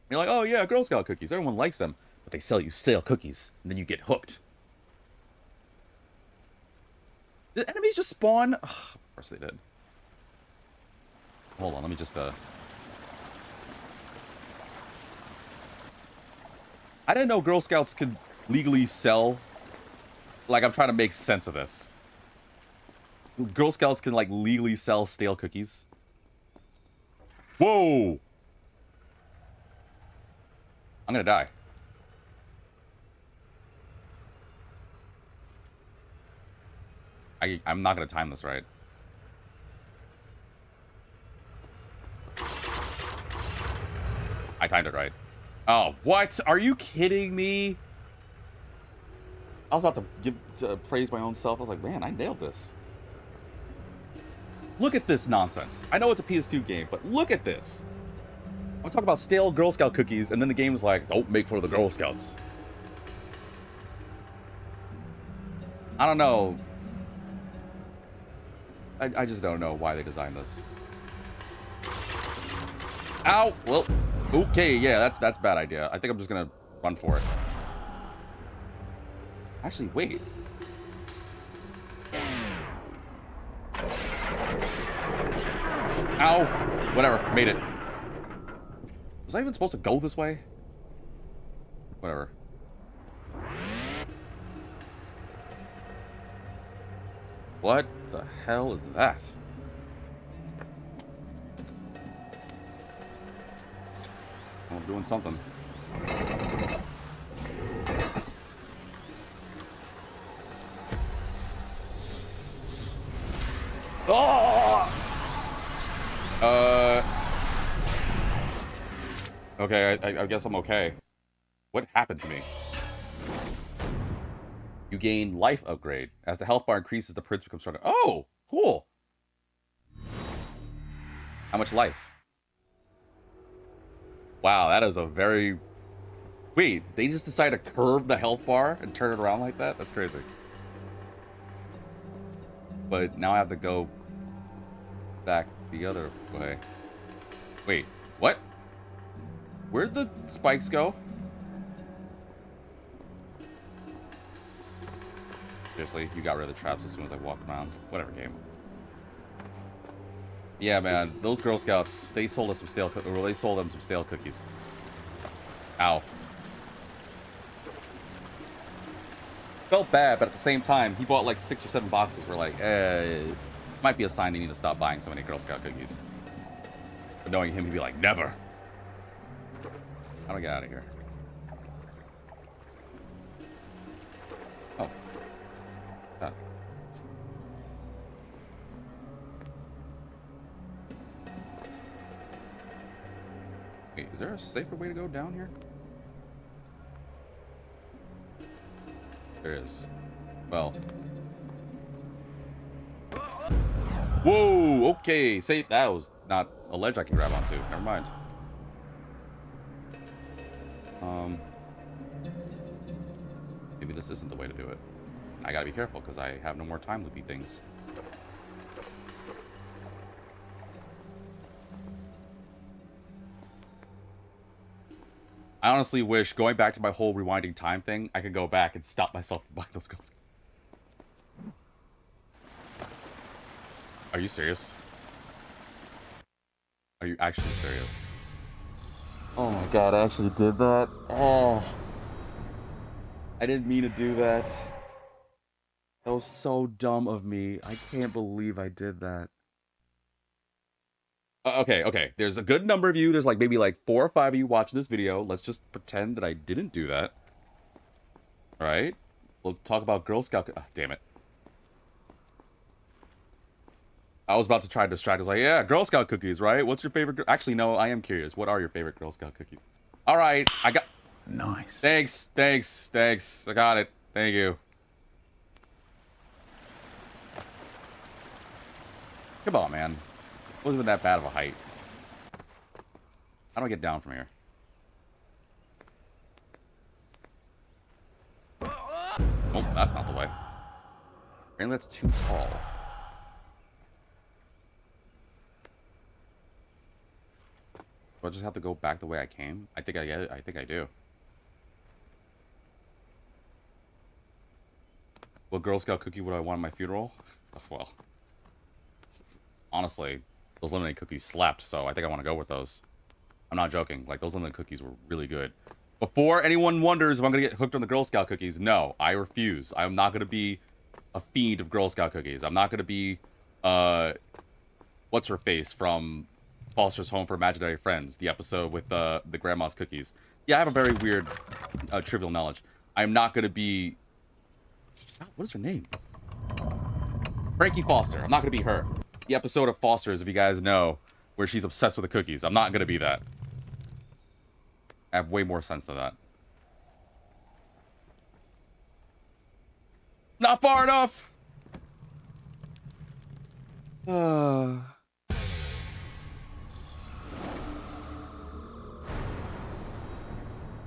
And you're like, oh yeah, Girl Scout cookies. Everyone likes them, but they sell you stale cookies, and then you get hooked. Did enemies just spawn? Ugh, of course they did. Hold on, let me just I didn't know Girl Scouts could legally sell. Like, I'm trying to make sense of this. Girl Scouts can, like, legally sell stale cookies. Whoa! I'm gonna die. I'm not gonna time this right. I timed it right. Oh, what? Are you kidding me? I was about to praise my own self. I was like, man, I nailed this. Look at this nonsense. I know it's a PS2 game, but look at this. I'm talking about stale Girl Scout cookies, and then the game's like, don't make fun of the Girl Scouts. I don't know. I just don't know why they designed this. Ow! Well, okay, yeah, that's a bad idea. I think I'm just gonna run for it. Actually, wait. Ow! Whatever, made it. Was I even supposed to go this way? Whatever. What the hell is that? I'm doing something. Oh! Okay, I guess I'm okay. What happened to me? You gain life upgrade. As the health bar increases, the prince becomes stronger. Oh, cool. How much life? Wow, that is a very... Wait, they just decided to curve the health bar and turn it around like that? That's crazy. But now I have to go back the other way. Wait, what? Where'd the spikes go? Seriously, you got rid of the traps as soon as I walked around. Whatever, game. Yeah, man, those Girl Scouts, they sold us some stale or they sold them some stale cookies. Ow. Felt bad, but at the same time, he bought like 6 or 7 boxes. We're like, might be a sign they need to stop buying so many Girl Scout cookies. But knowing him, he'd be like, never. How do I get out of here? Oh. Ah. Wait, is there a safer way to go down here? There is. Well. Whoa, okay. Say that was not a ledge I can grab onto. Never mind. Maybe this isn't the way to do it. I gotta be careful because I have no more time loopy things. I honestly wish, going back to my whole rewinding time thing, I could go back and stop myself from buying those ghosts. Are you serious? Are you actually serious? Oh my god, I actually did that? Oh. I didn't mean to do that. That was so dumb of me. I can't believe I did that. Okay. There's a good number of you. There's like maybe like 4 or 5 of you watching this video. Let's just pretend that I didn't do that. All right. We'll talk about Girl Scout. Oh, damn it. I was about to try to distract. I was like, yeah, Girl Scout cookies, right? What's your favorite? Actually, no, I am curious. What are your favorite Girl Scout cookies? All right. I got... Nice. Thanks. I got it. Thank you. Come on, man. It wasn't even that bad of a height. How do I get down from here? Oh, that's not the way. Apparently that's too tall. Do I just have to go back the way I came? I think I get it. I think I do. What Girl Scout cookie would I want at my funeral? Well, honestly, those lemonade cookies slapped, so I think I want to go with those. I'm not joking. Like, those lemonade cookies were really good. Before anyone wonders if I'm going to get hooked on the Girl Scout cookies, no, I refuse. I'm not going to be a fiend of Girl Scout cookies. I'm not going to be, what's her face from Foster's Home for Imaginary Friends, the episode with the grandma's cookies. Yeah, I have a very weird, trivial knowledge. I'm not going to be... God, what is her name? Frankie Foster. I'm not going to be her. The episode of Foster's, if you guys know, where she's obsessed with the cookies. I'm not going to be that. I have way more sense than that. Not far enough!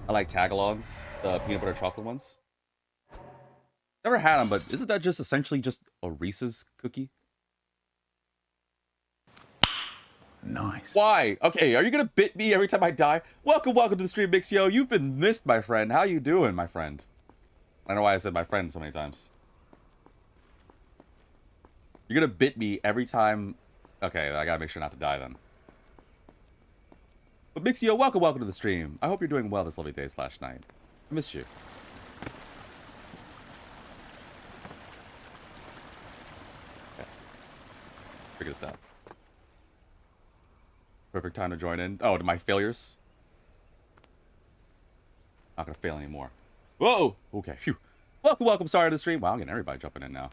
I like Tagalogs, the peanut butter chocolate ones. Never had them, but isn't that just essentially just a Reese's cookie? Nice. Why? Okay, are you gonna bit me every time I die? Welcome to the stream, Mixio. You've been missed, my friend. How you doing, my friend? I don't know why I said my friend so many times. You're gonna bit me every time... Okay, I gotta make sure not to die then. But Mixio, welcome to the stream. I hope you're doing well this lovely day / night. I missed you. Okay. Figure this out. Perfect time to join in. Oh, to my failures? Not gonna fail anymore. Whoa! Okay, phew. Welcome, sorry to the stream. Wow, I'm getting everybody jumping in now.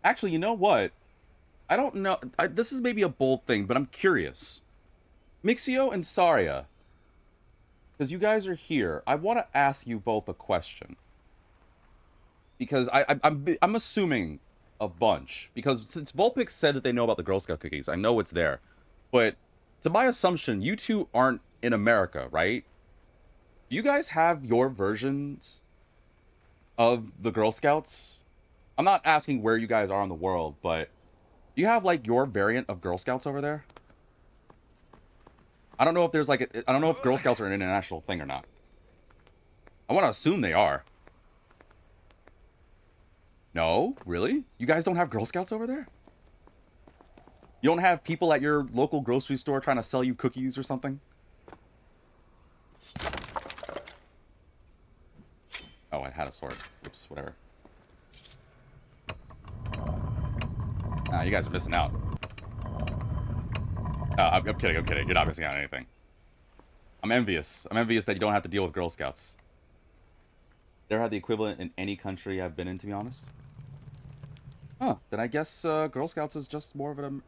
Actually, you know what? I don't know. This is maybe a bold thing, but I'm curious. Mixio and Saria, because you guys are here, I want to ask you both a question. Because I'm assuming a bunch, because since Vulpix said that they know about the Girl Scout cookies, I know it's there. But to my assumption, you two aren't in America, right? Do you guys have your versions of the Girl Scouts? I'm not asking where you guys are in the world, but do you have like your variant of Girl Scouts over there? I don't know if there's like I don't know if Girl Scouts are an international thing or not. I want to assume they are. No? Really? You guys don't have Girl Scouts over there? You don't have people at your local grocery store trying to sell you cookies or something? Oh, I had a sword. Oops, whatever. Nah, you guys are missing out. I'm kidding. You're not missing out on anything. I'm envious. I'm envious that you don't have to deal with Girl Scouts. Never had the equivalent in any country I've been in, to be honest. Huh. Then I guess Girl Scouts is just more of an...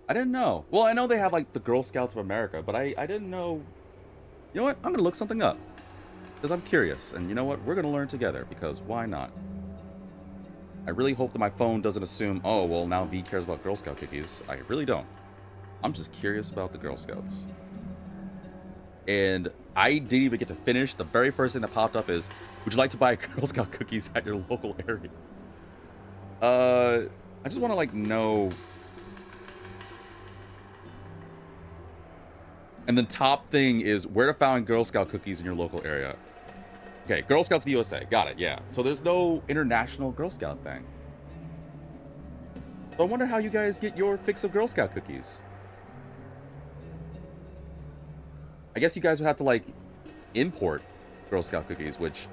I didn't know. Well, I know they have, like, the Girl Scouts of America, but I didn't know... You know what? I'm going to look something up. Because I'm curious. And you know what? We're going to learn together, because why not? I really hope that my phone doesn't assume, oh, well, now V cares about Girl Scout cookies. I really don't. I'm just curious about the Girl Scouts. And I didn't even get to finish. The very first thing that popped up is, would you like to buy Girl Scout cookies at your local area? I just want to, like, know... And the top thing is where to find Girl Scout cookies in your local area. Okay, Girl Scouts of the USA. Got it, yeah. So there's no international Girl Scout thing. So I wonder how you guys get your fix of Girl Scout cookies. I guess you guys would have to, like, import Girl Scout cookies, which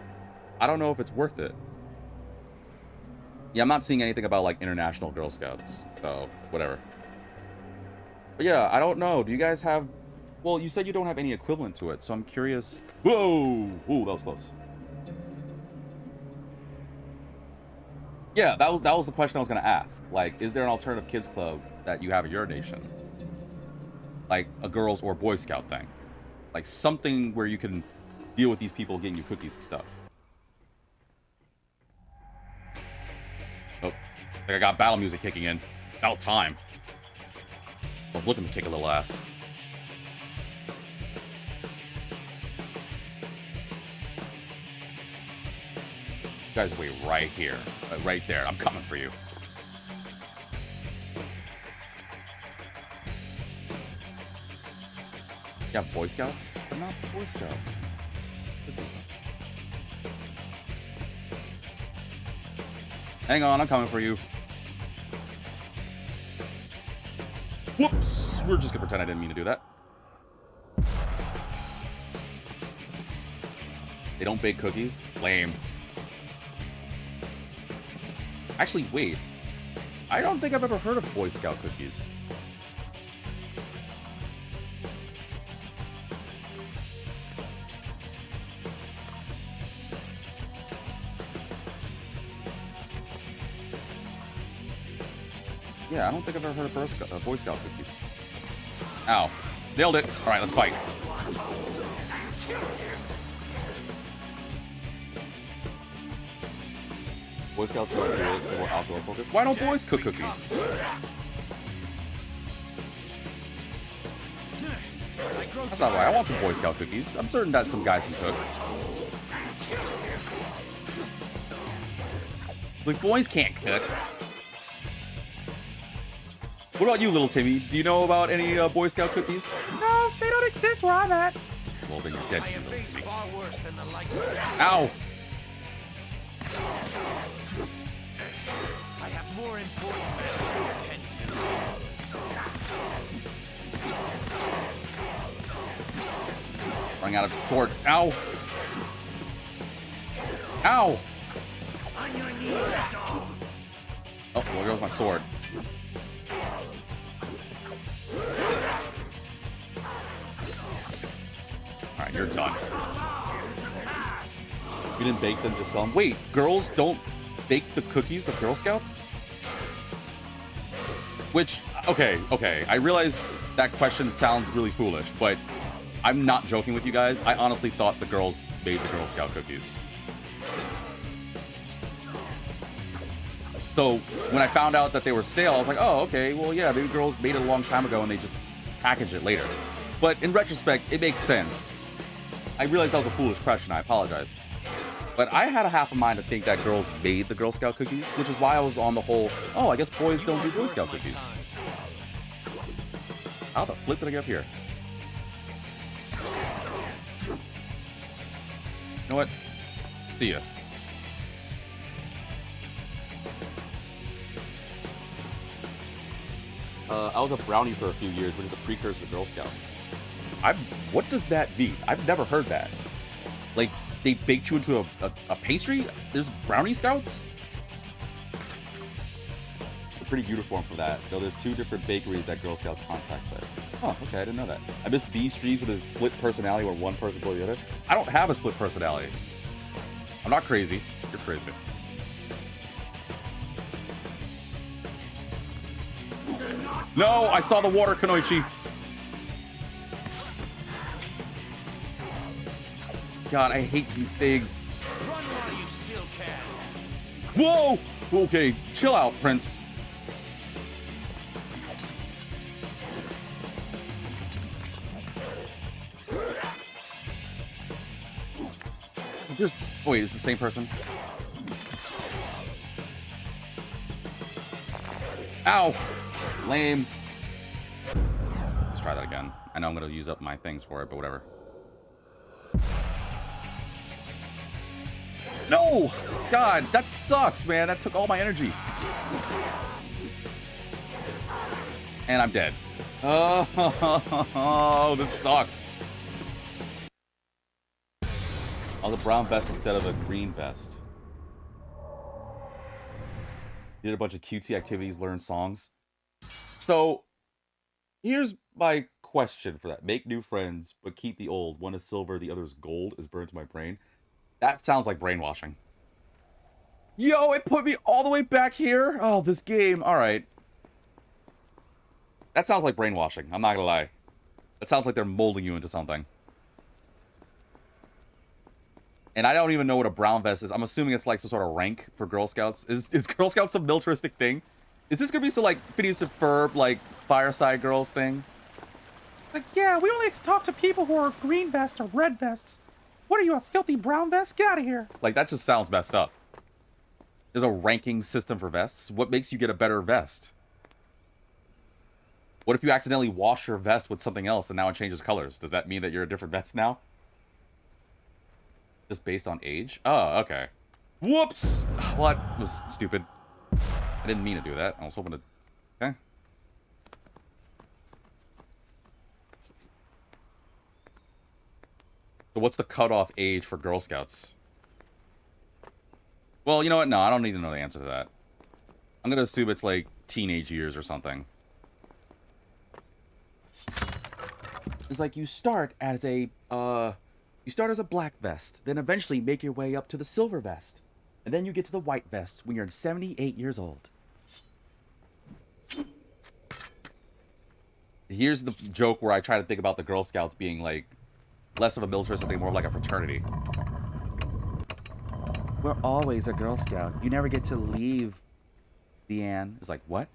I don't know if it's worth it. Yeah, I'm not seeing anything about, like, international Girl Scouts, so whatever. But yeah, I don't know. Do you guys have... Well, you said you don't have any equivalent to it, so I'm curious... Whoa! Ooh, that was close. Yeah, that was the question I was going to ask. Like, is there an alternative kids club that you have at your nation? Like, a girls or boy scout thing. Like, something where you can deal with these people getting you cookies and stuff. Oh, I think I got battle music kicking in. About time. I was looking to kick a little ass. You guys wait right here. Right there. I'm coming for you. Yeah, Boy Scouts? They're not Boy Scouts. Hang on, I'm coming for you. Whoops! We're just gonna pretend I didn't mean to do that. They don't bake cookies? Lame. Actually, wait. I don't think I've ever heard of Boy Scout cookies. Yeah, I don't think I've ever heard of Boy Scout cookies. Ow. Nailed it. Alright, let's fight. Boy Scouts are more outdoor focused. Why don't boys cook cookies? That's not right. I want some Boy Scout cookies. I'm certain that some guys can cook. Like, boys can't cook. What about you, little Timmy? Do you know about any Boy Scout cookies? No, they don't exist where I'm at. Well, then you're dead to me, little Timmy. Far worse than the likes of Ow! I have more important matters to attend to. Running out of sword. Ow! Ow! On your knees, dog. Oh, well, there goes my sword. Alright, you're done. You didn't bake them, just sell them? Wait, girls don't bake the cookies of Girl Scouts? Which, okay, I realize that question sounds really foolish, but I'm not joking with you guys. I honestly thought the girls made the Girl Scout cookies. So when I found out that they were stale, I was like, oh, okay, well, yeah, maybe girls made it a long time ago and they just packaged it later. But in retrospect, it makes sense. I realized that was a foolish question. I apologize. But I had a half a mind to think that girls made the Girl Scout cookies, which is why I was on the whole, oh, I guess boys don't do Boy Scout cookies. How the flip did I get up here? You know what? See ya. I was a brownie for a few years, which is the precursor to Girl Scouts. What does that mean? I've never heard that. Like, they baked you into a pastry? There's brownie scouts? A pretty uniform for that. Though there's two different bakeries that Girl Scouts contract with. Oh, okay, I didn't know that. I missed B Streets with a split personality where one person put the other. I don't have a split personality. I'm not crazy. You're crazy. No, I saw the water, Kunoichi. God, I hate these things. Run while you still can. Whoa! Okay, chill out, Prince. There's... Oh, wait, it's the same person? Ow! Lame. Let's try that again. I know I'm gonna use up my things for it, but whatever. No! God, that sucks, man. That took all my energy. And I'm dead. Oh, this sucks. I was a brown vest instead of a green vest. Did a bunch of cutesy activities, learn songs. So, here's my question for that. Make new friends, but keep the old. One is silver, the other is gold, is burned to my brain. That sounds like brainwashing. Yo, it put me all the way back here. Oh, this game. All right. That sounds like brainwashing. I'm not gonna lie. That sounds like they're molding you into something. And I don't even know what a brown vest is. I'm assuming it's like some sort of rank for Girl Scouts. Is Girl Scouts some militaristic thing? Is this gonna be some like Phineas and Ferb, like Fireside Girls thing? Like, yeah, we only talk to people who are green vests or red vests. What are you, a filthy brown vest? Get out of here. Like, that just sounds messed up. There's a ranking system for vests. What makes you get a better vest? What if you accidentally wash your vest with something else and now it changes colors? Does that mean that you're a different vest now? Just based on age? Oh, okay. Whoops! Well, that was stupid. I didn't mean to do that. I was hoping to... Okay. So what's the cutoff age for Girl Scouts? Well, you know what? No, I don't need to know the answer to that. I'm gonna assume it's like teenage years or something. It's like you start as a black vest, then eventually make your way up to the silver vest. And then you get to the white vest when you're 78 years old. Here's the joke where I try to think about the Girl Scouts being like less of a military, something more like a fraternity. We're always a Girl Scout. You never get to leave, Leanne. It's like, what?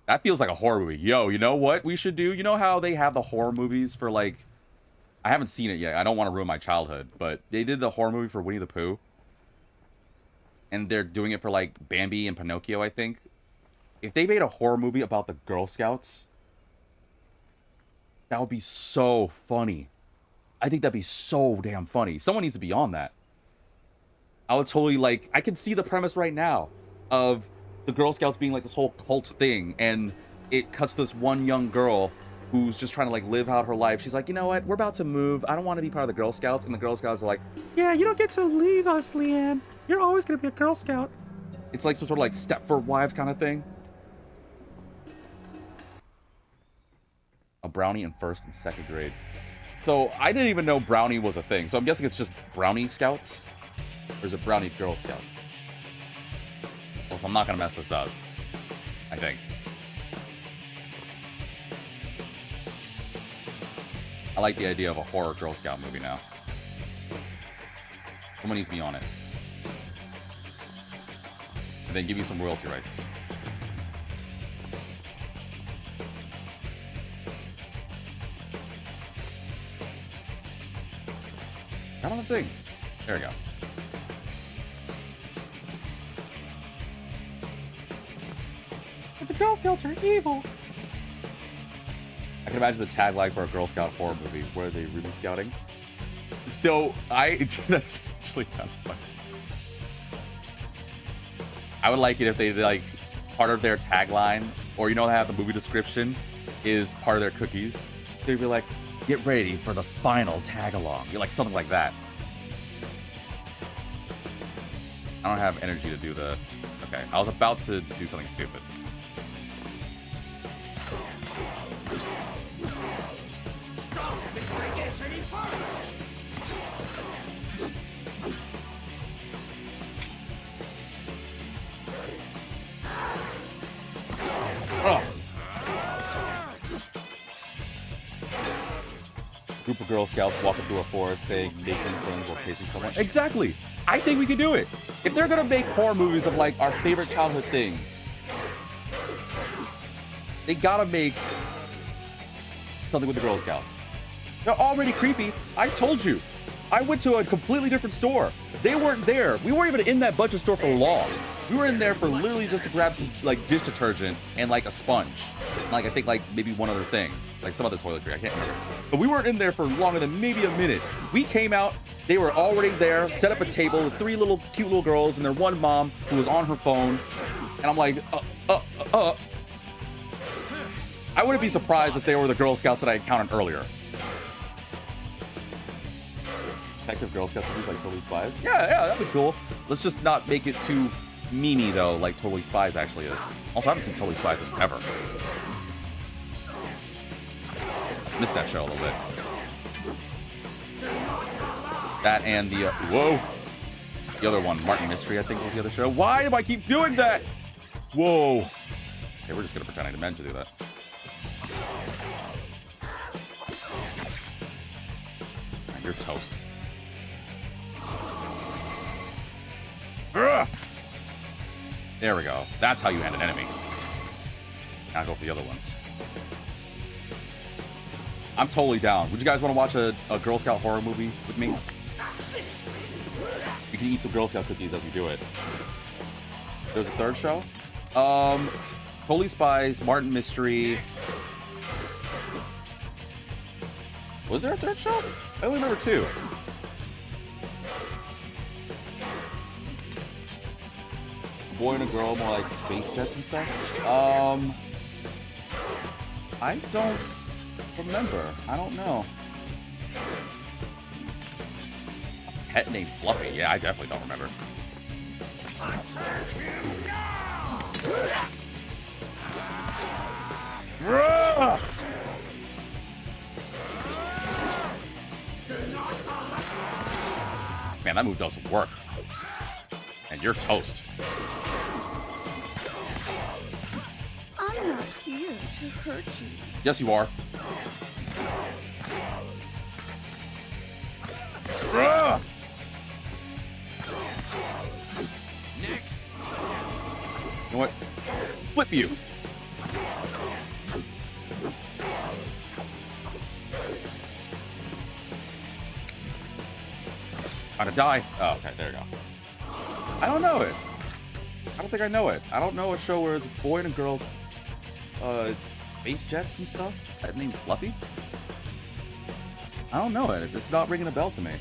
That feels like a horror movie. Yo, you know what we should do? You know how they have the horror movies for like... I haven't seen it yet. I don't want to ruin my childhood. But they did the horror movie for Winnie the Pooh. And they're doing it for like Bambi and Pinocchio, I think. If they made a horror movie about the Girl Scouts, that would be so funny. I think that'd be so damn funny. Someone needs to be on that. I would totally like... I can see the premise right now of the Girl Scouts being like this whole cult thing, and it cuts this one young girl who's just trying to like live out her life. She's like, you know what? We're about to move. I don't want to be part of the Girl Scouts. And the Girl Scouts are like, Yeah, you don't get to leave us, Leanne. You're always gonna be a Girl Scout. it's like some sort of like Stepford Wives kind of thing. A brownie in 1st and 2nd grade. So I didn't even know brownie was a thing. So I'm guessing it's just brownie scouts. Or is it brownie Girl Scouts? Well, so I'm not gonna mess this up, I think. I like the idea of a horror Girl Scout movie now. Someone needs to be on it. And then give me some royalty rights. Not on the thing. There we go. But the Girl Scouts are evil. I can imagine the tagline for a Girl Scout horror movie. Where are they really scouting? So that's actually kind of funny. I would like it if they like part of their tagline, or you know, they have the movie description is part of their cookies. They'd be like, get ready for the final tag along. You're like something like that. I don't have energy to do the... Okay, I was about to do something stupid. Stop before it gets any further! Oh. Group of Girl Scouts walking through a forest saying making things while chasing someone. Exactly! I think we can do it! If they're gonna make horror movies of like our favorite childhood things, they gotta make something with the Girl Scouts. They're already creepy. I told you. I went to a completely different store. They weren't there. We weren't even in that budget store for long. We were in there for literally just to grab some like dish detergent and like a sponge. And, like I think like maybe one other thing. Like some other toiletry. I can't remember. But we weren't in there for longer than maybe a minute. We came out. They were already there, set up a table with 3 little cute little girls and their one mom who was on her phone. And I'm like, I wouldn't be surprised if they were the Girl Scouts that I encountered earlier. Detective Girl Scouts movies like Totally Spies? Yeah, that'd be cool. Let's just not make it too memey though, like Totally Spies actually is. Also, I haven't seen Totally Spies in ever. Missed that show a little bit. That and the whoa, the other one, Martin Mystery, I think was the other show. Why do I keep doing that? Whoa. Okay, we're just gonna pretend I meant to do that. You're toast. Ugh. There we go. That's how you end an enemy. Now go for the other ones. I'm totally down. Would you guys want to watch a Girl Scout horror movie with me? You can eat some Girl Scout cookies as we do it. There's a 3rd show? Totally Spies, Martin Mystery, Was there a third show? I only remember 2. Boy and a girl, more like space jets and stuff. I don't remember. I don't know. A pet named Fluffy. Yeah, I definitely don't remember. Attack him now! Man, that move doesn't work. And you're toast. I'm not here to hurt you. Yes, you are. Next. You know what? Flip you. Trying to die. Oh, okay, there you go. I don't know it. I don't think I know it. I don't know a show where it's a boy and a girl, space jets and stuff. That named Fluffy? I don't know it. It's not ringing a bell to me.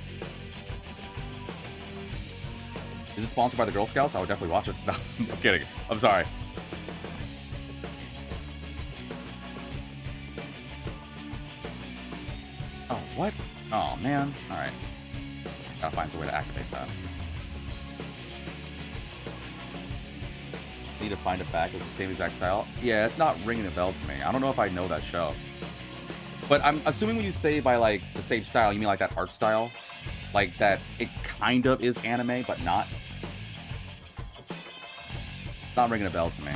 Is it sponsored by the Girl Scouts? I would definitely watch it. No, I'm kidding. I'm sorry. Oh, what? Oh, man. Alright. Gotta find some way to activate that. Need to find it back with the same exact style. Yeah, it's not ringing a bell to me. I don't know if I know that show. But I'm assuming when you say by, like, the same style, you mean like that art style? Like that it kind of is anime, but not? Not ringing a bell to me.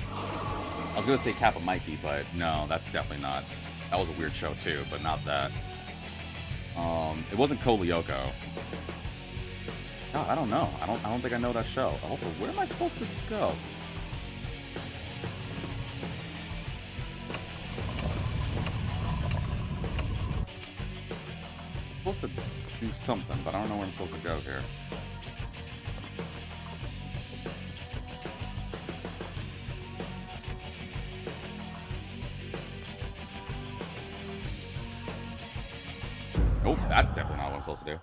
I was gonna say Kappa might be, but no, that's definitely not. That was a weird show too, but not that. It wasn't Ko Lyoko. God, I don't know. I don't think I know that show. Also, where am I supposed to go? I'm supposed to do something, but I don't know where I'm supposed to go here. Nope, that's definitely not what I'm supposed to do.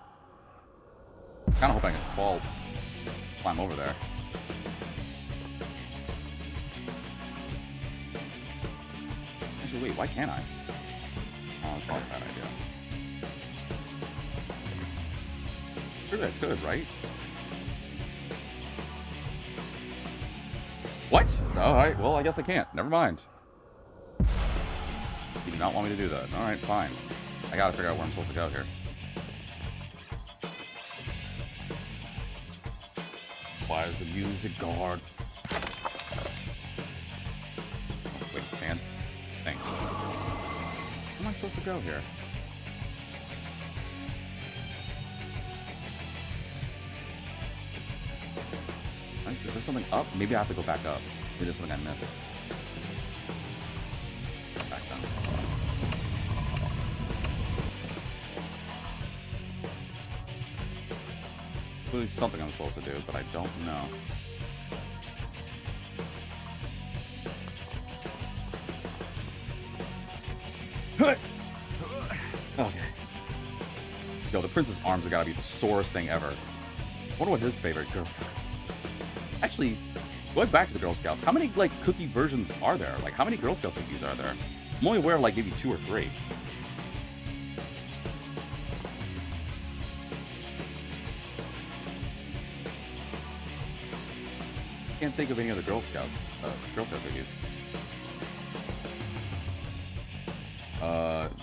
Kinda hope I can climb over there. Actually, wait, why can't I? Oh, that's probably a bad idea. Surely I could, right? What? Alright, well, I guess I can't. Never mind. You do not want me to do that. Alright, fine. I gotta figure out where I'm supposed to go here. Why is the music guard? Oh, wait, sand? Thanks. Where am I supposed to go here? Is there something up? Maybe I have to go back up. Maybe there's something I missed. Back down. Clearly something I'm supposed to do, but I don't know. Okay. Yo, the prince's arms have got to be the sorest thing ever. I wonder what his favorite Girl Scout. Actually, going back to the Girl Scouts, how many, like, cookie versions are there? Like, how many Girl Scout cookies are there? I'm only aware of, like, maybe 2 or 3. Can't think of any other Girl Scouts, Girl Scout cookies.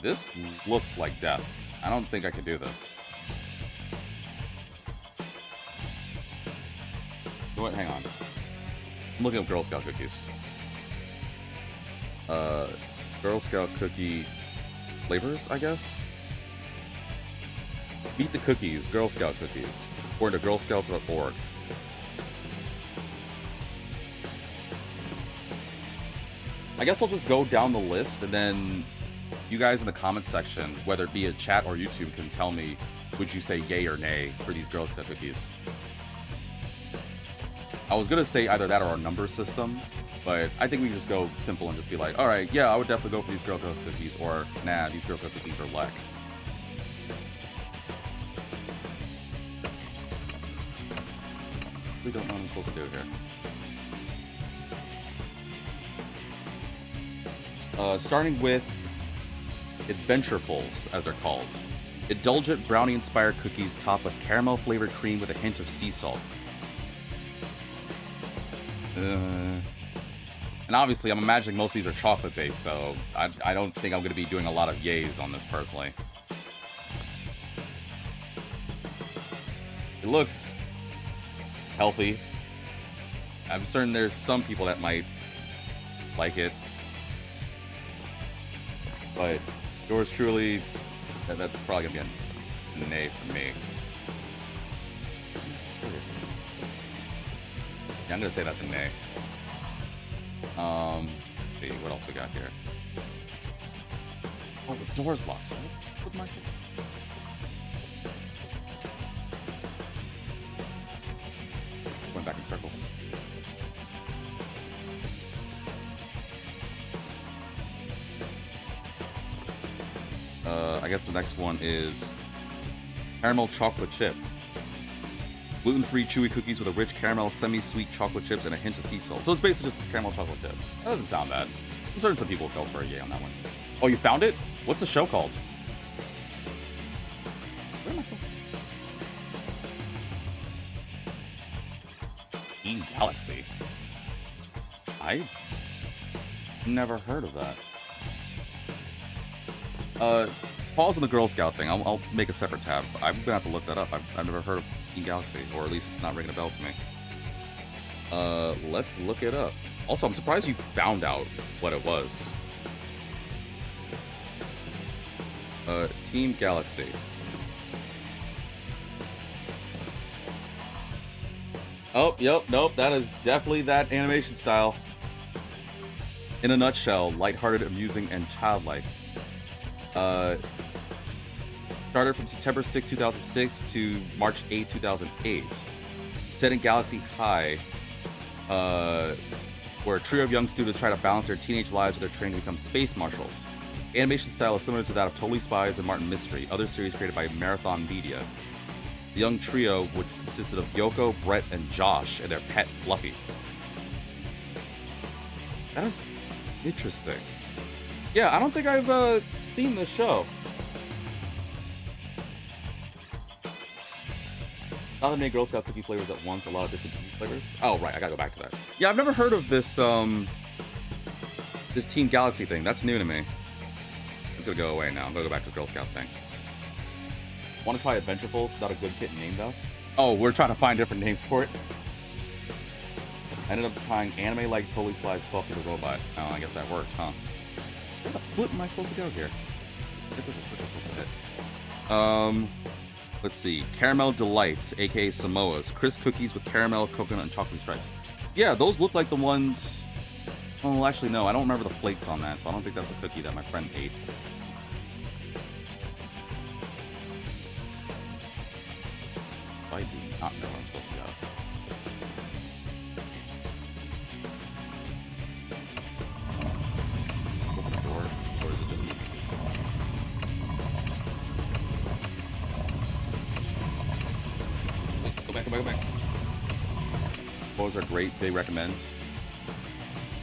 This looks like death. I don't think I can do this. What? Hang on. I'm looking up Girl Scout cookies. Girl Scout cookie flavors, I guess? Beat the cookies, Girl Scout cookies. According to girlscouts.org. I guess I'll just go down the list, and then you guys in the comments section, whether it be a chat or YouTube, can tell me, would you say yay or nay for these Girl Scout cookies? I was gonna say either that or a number system, But I think we just go simple and just be like, all right, yeah, I would definitely go for these Girl Scout cookies, or nah, these Girl Scout cookies are lek. We don't know what I'm supposed to do here. Starting with Adventure Pulls, as they're called. Indulgent brownie-inspired cookies topped with caramel-flavored cream with a hint of sea salt. And obviously, I'm imagining most of these are chocolate-based, so I don't think I'm going to be doing a lot of yays on this, personally. It looks healthy. I'm certain there's some people that might like it. But yours truly, that's probably going to be a nay for me. Yeah, I'm going to say that's a nay. Let's see, what else we got here? Oh, the door's locked. What am I supposed to... Going back in circles. I guess the next one is caramel chocolate chip. Gluten-free chewy cookies with a rich caramel, semi-sweet chocolate chips and a hint of sea salt. So it's basically just caramel chocolate chip. That doesn't sound bad. I'm certain some people will go for a yay on that one. Oh, you found it? What's the show called? Where am I supposed to... Teen Galaxy. I never heard of that. Pause on the Girl Scout thing. I'll make a separate tab. I'm gonna have to look that up. I've never heard of Teen Galaxy, or at least it's not ringing a bell to me. Let's look it up. Also, I'm surprised you found out what it was. Teen Galaxy. Oh, yep, nope, that is definitely that animation style. In a nutshell, lighthearted, amusing, and childlike. Started from September 6, 2006 to March 8, 2008. Set in Galaxy High, where a trio of young students try to balance their teenage lives with their training to become space marshals. Animation style is similar to that of Totally Spies and Martin Mystery, other series created by Marathon Media. The young trio, which consisted of Yoko, Brett, and Josh, and their pet Fluffy. That is interesting. Yeah, I don't think I've seen this show. Not that many Girl Scout cookie flavors at once, a lot of discontinued flavors. Oh, right, I gotta go back to that. Yeah, I've never heard of this, this Teen Galaxy thing. That's new to me. It's gonna go away now. I'm gonna go back to the Girl Scout thing. Want to try Adventure Pulse? Not a good kitten name, though. Oh, we're trying to find different names for it. I ended up trying Anime Like Totally Spies Fluffy the Robot. Oh, I guess that worked, huh? Where the flip am I supposed to go here? This is a switch I'm supposed to hit. Let's see. Caramel Delights, aka Samoa's. Crisp cookies with caramel, coconut, and chocolate stripes. Yeah, those look like the ones... Oh, actually, no. I don't remember the flakes on that, so I don't think that's the cookie that my friend ate. I do not know where I'm supposed to go. Open the door, or is it just me? Go back, go back, go back. Those are great. They recommend.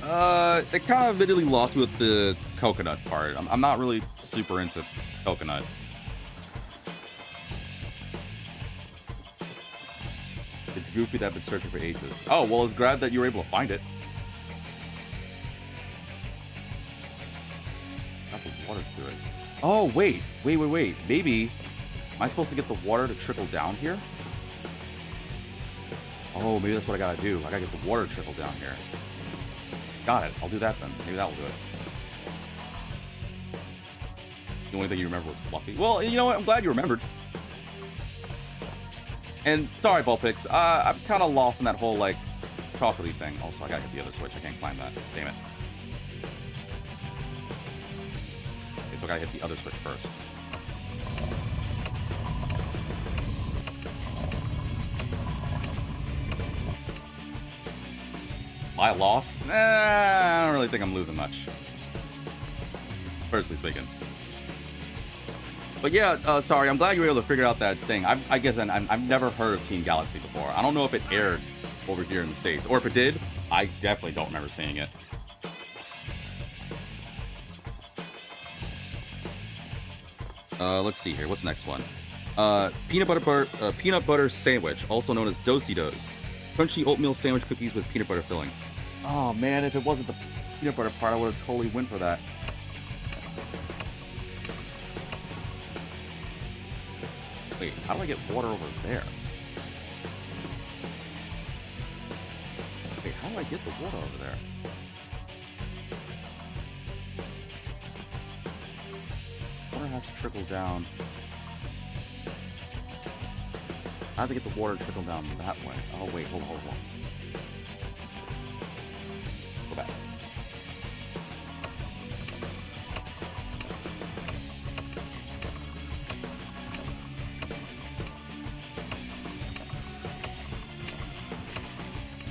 They kind of immediately lost me with the coconut part. I'm not really super into coconut. It's goofy that I've been searching for ages. Oh, well, it's glad that you were able to find it. Got the water through it. Oh, wait. Maybe... Am I supposed to get the water to trickle down here? Oh, maybe that's what I gotta do. I gotta get the water to trickle down here. Got it. I'll do that then. Maybe that will do it. The only thing you remember was Fluffy. Well, you know what? I'm glad you remembered. And sorry, Vulpix. I'm kind of lost in that whole, like, chocolatey thing. Also, I gotta hit the other switch. I can't climb that. Damn it. Okay, so I gotta hit the other switch first. My loss? Nah, I don't really think I'm losing much. Personally speaking. But yeah, sorry, I'm glad you were able to figure out that thing. I guess I've never heard of Team Galaxy before. I don't know if it aired over here in the States. Or if it did, I definitely don't remember seeing it. Let's see here. What's the next one? Peanut butter sandwich, also known as Do-si-dos. Crunchy oatmeal sandwich cookies with peanut butter filling. Oh man, if it wasn't the peanut butter part, I would have totally went for that. Wait, how do I get water over there? Wait, how do I get the water over there? Water has to trickle down. I have to get the water to trickle down that way. Oh, wait, hold on. Go back.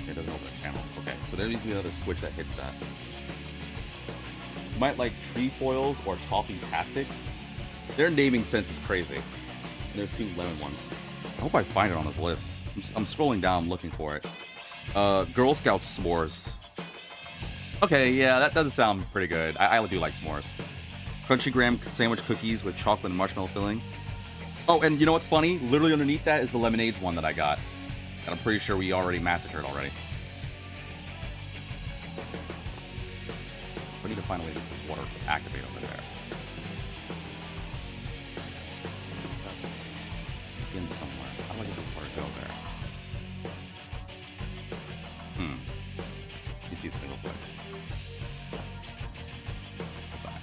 It doesn't open the channel. Okay, so there needs to be another switch that hits that. You might like trefoils or toffee-tastics. Their naming sense is crazy. And there's 2 lemon ones. I hope I find it on this list. I'm scrolling down looking for it. Girl Scout s'mores. Okay, yeah, that doesn't sound pretty good. I do like s'mores. Crunchy graham sandwich cookies with chocolate and marshmallow filling. Oh, and you know what's funny? Literally underneath that is the lemonades one that I got. And I'm pretty sure we already massacred already. I need to find a way to get the water to activate over there. In somewhere. How do I get the water to go there? Let me see something real quick. Go back.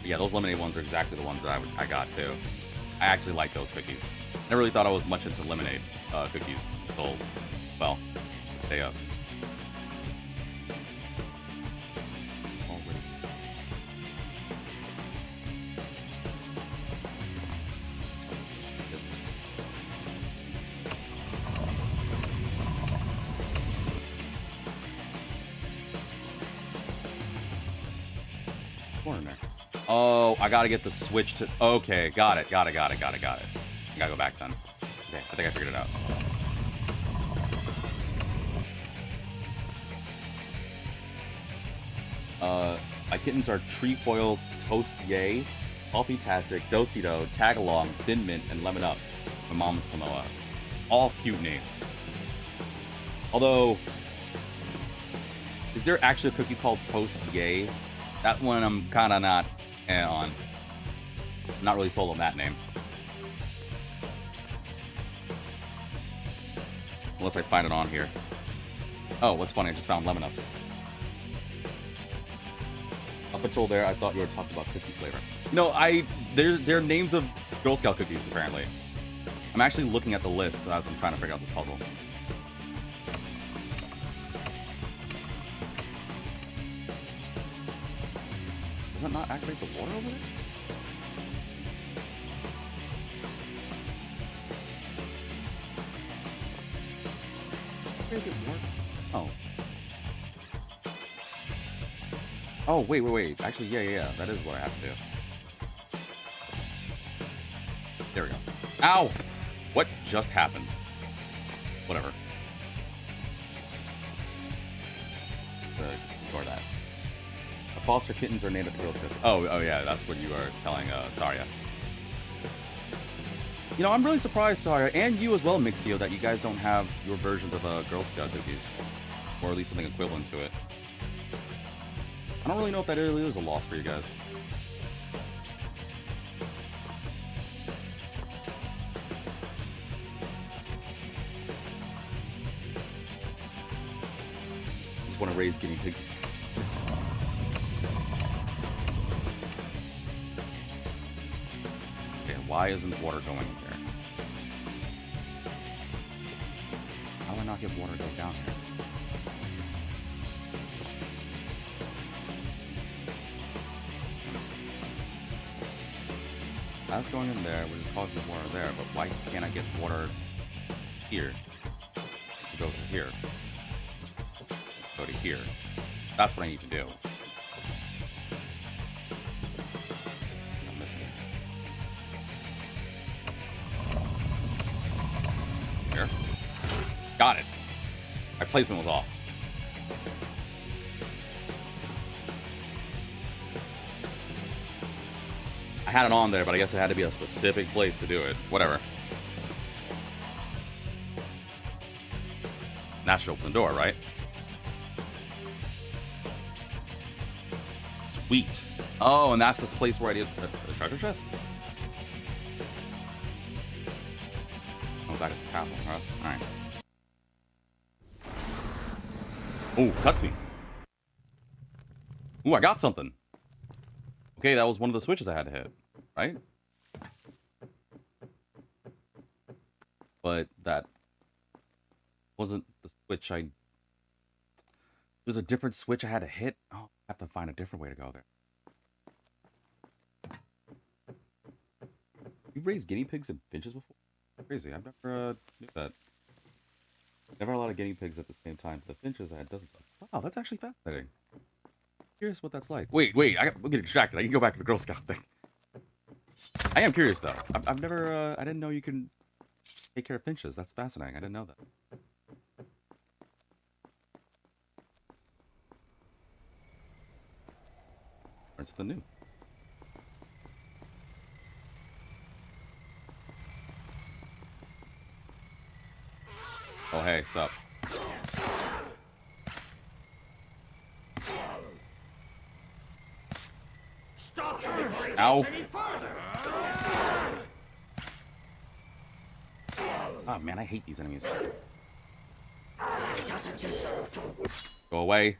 Yeah, those lemonade ones are exactly the ones that I got too. I actually like those cookies. Never really thought I was much into lemonade cookies until, well, day of. Oh, I gotta get the switch to... Okay, got it. I gotta go back then. Okay, I think I figured it out. My kittens are trefoil, toast yay, toffee-tastic, do-si-do, tag-along, thin mint, and lemon up from Mama Samoa. All cute names. Although, is there actually a cookie called toast yay? That one I'm kind of not on. Not really sold on that name. Unless I find it on here. Oh, what's funny, I just found lemon ups. Up until there, I thought you were talking about cookie flavor. No, they're names of Girl Scout cookies, apparently. I'm actually looking at the list as I'm trying to figure out this puzzle. Does that not activate the water over there? Where did it get water? Oh. Oh, wait. Actually, yeah. That is what I have to do. There we go. Ow! What just happened? Whatever. Ignore that. Foster kittens are named after Girl Scouts. Oh yeah, that's what you are telling Saria. You know, I'm really surprised, Saria, and you as well, Mixio, that you guys don't have your versions of Girl Scout cookies, or at least something equivalent to it. I don't really know if that really is a loss for you guys. Just want to raise guinea pigs. Why isn't water going there? How do I not get water to go down here? That's going in there, which is causing the water there, but why can't I get water here. Go to here. Go to here. That's what I need to do. I'm missing it. Here. Got it. My placement was off. I had it on there, but I guess it had to be a specific place to do it. Whatever. That should open the door, right? Sweet. Oh, and that's the place where I did the treasure chest? Oh, back at the tavern, huh? Alright. Oh, cutscene. Ooh, I got something. Okay, that was one of the switches I had to hit, right? But that wasn't the switch There's a different switch I had to hit. Oh, I have to find a different way to go there. You've raised guinea pigs and finches before? Crazy, I've never knew that. Never had a lot of guinea pigs at the same time. But the finches I had dozens of. Wow, that's actually fascinating. Curious what that's like. Wait, I'm getting distracted. I can go back to the Girl Scout thing. I am curious though. I've never, I didn't know you can take care of finches. That's fascinating. I didn't know that. Learn something new. Oh hey, sup? Stop before he Ow. gets any further. Oh man, I hate these enemies. He doesn't deserve to. Go away.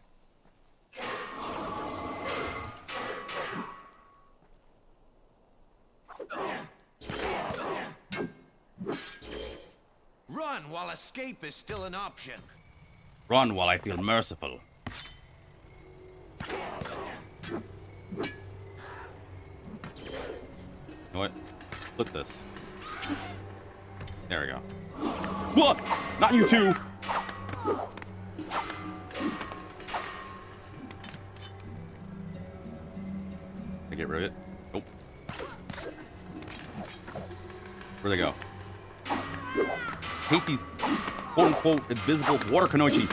Run while escape is still an option. Run while I feel merciful. You know what? Flip this. There we go. What? Not you two! Can I get rid of it? Nope. Where'd they go? Hate these quote-unquote invisible water kanoichi.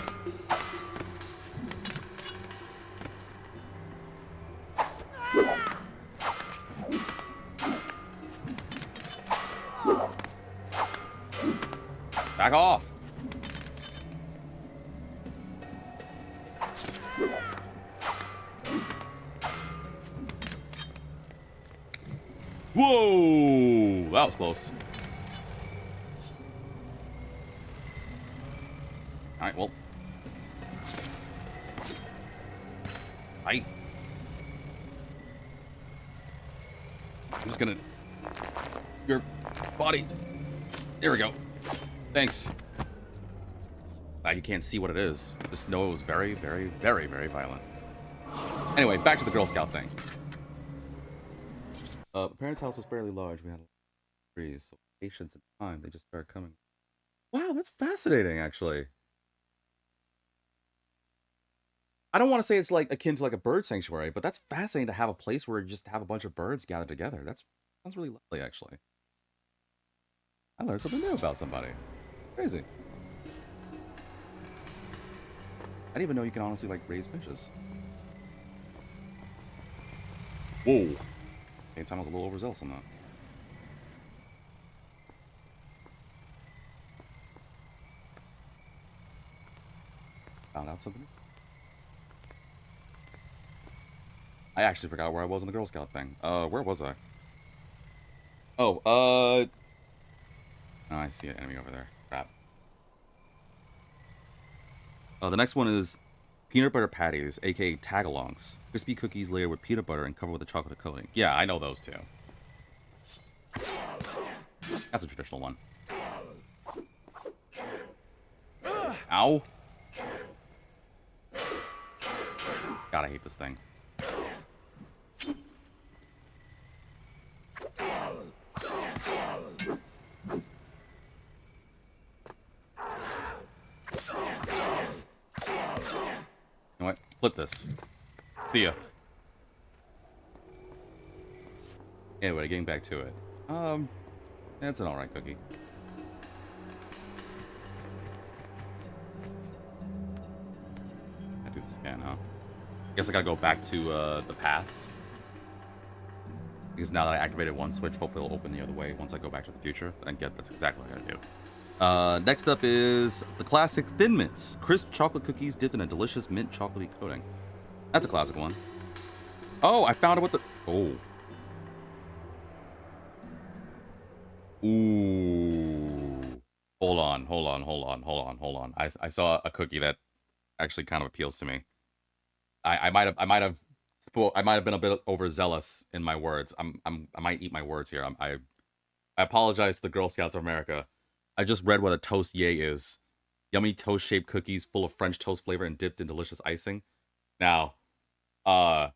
Back off. Whoa! That was close. Alright, well. I'm just gonna... Your body. There we go. Thanks. Glad you can't see what it is. Just know it was very, very, very, very violent. Anyway, back to the Girl Scout thing. My parents' house was fairly large. We had a lot of trees, so patience and time, they just started coming. Wow, that's fascinating, actually. I don't want to say it's like akin to like a bird sanctuary, but that's fascinating to have a place where you just have a bunch of birds gathered together. Sounds really lovely, actually. I learned something new about somebody. Crazy. I didn't even know you can honestly like raise finches. Whoa. Same time I was a little overzealous on that. Found out something. I actually forgot where I was in the Girl Scout thing. Where was I? Oh, oh, I see an enemy over there. Crap. The next one is peanut butter patties, aka tagalongs. Crispy cookies layered with peanut butter and covered with a chocolate coating. Yeah, I know those two. That's a traditional one. Ow. God, I hate this thing. Flip this. See ya. Anyway, getting back to it. That's an alright cookie. I do this again, huh? Guess I gotta go back to the past. Because now that I activated one switch, hopefully it'll open the other way once I go back to the future. And that's exactly what I gotta do. Next up is the classic Thin Mints. Crisp chocolate cookies dipped in a delicious mint chocolatey coating. That's a classic one. Oh, I found it with the... Oh. Ooh. Hold on. I saw a cookie that actually kind of appeals to me. I might have been a bit overzealous in my words. I might eat my words here. I apologize to the Girl Scouts of America. I just read what a toast yay is. Yummy toast-shaped cookies full of French toast flavor and dipped in delicious icing. Now, I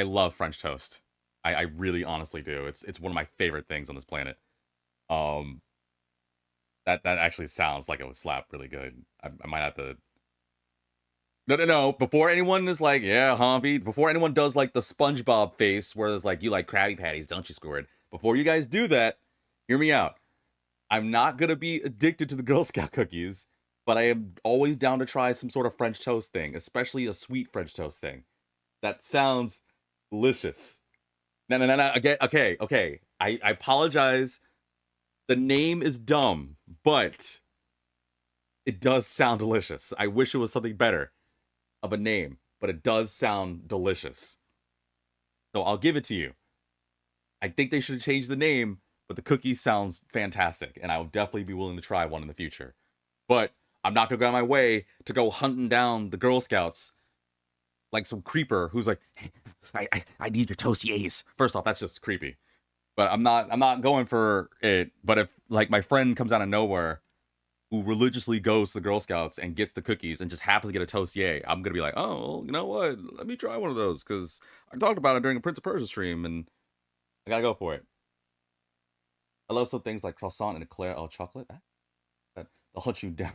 love French toast. I really honestly do. It's one of my favorite things on this planet. That actually sounds like it would slap really good. I might have to... No. Before anyone is like, yeah, Humpy. Before anyone does like the SpongeBob face where it's like, you like Krabby Patties, don't you, Squidward? Before you guys do that, hear me out. I'm not going to be addicted to the Girl Scout cookies, but I am always down to try some sort of French toast thing, especially a sweet French toast thing. That sounds delicious. No. Okay. I apologize. The name is dumb, but it does sound delicious. I wish it was something better of a name, but it does sound delicious. So I'll give it to you. I think they should change the name, but the cookie sounds fantastic, and I will definitely be willing to try one in the future. But I'm not going to go out of my way to go hunting down the Girl Scouts like some creeper who's like, hey, I need your toastiers. First off, that's just creepy. But I'm not going for it. But if like my friend comes out of nowhere who religiously goes to the Girl Scouts and gets the cookies and just happens to get a toast yay, I'm gonna be like, oh, you know what? Let me try one of those because I talked about it during a Prince of Persia stream and I gotta go for it. I love some things like croissant and eclair au chocolate. They'll hunt you down.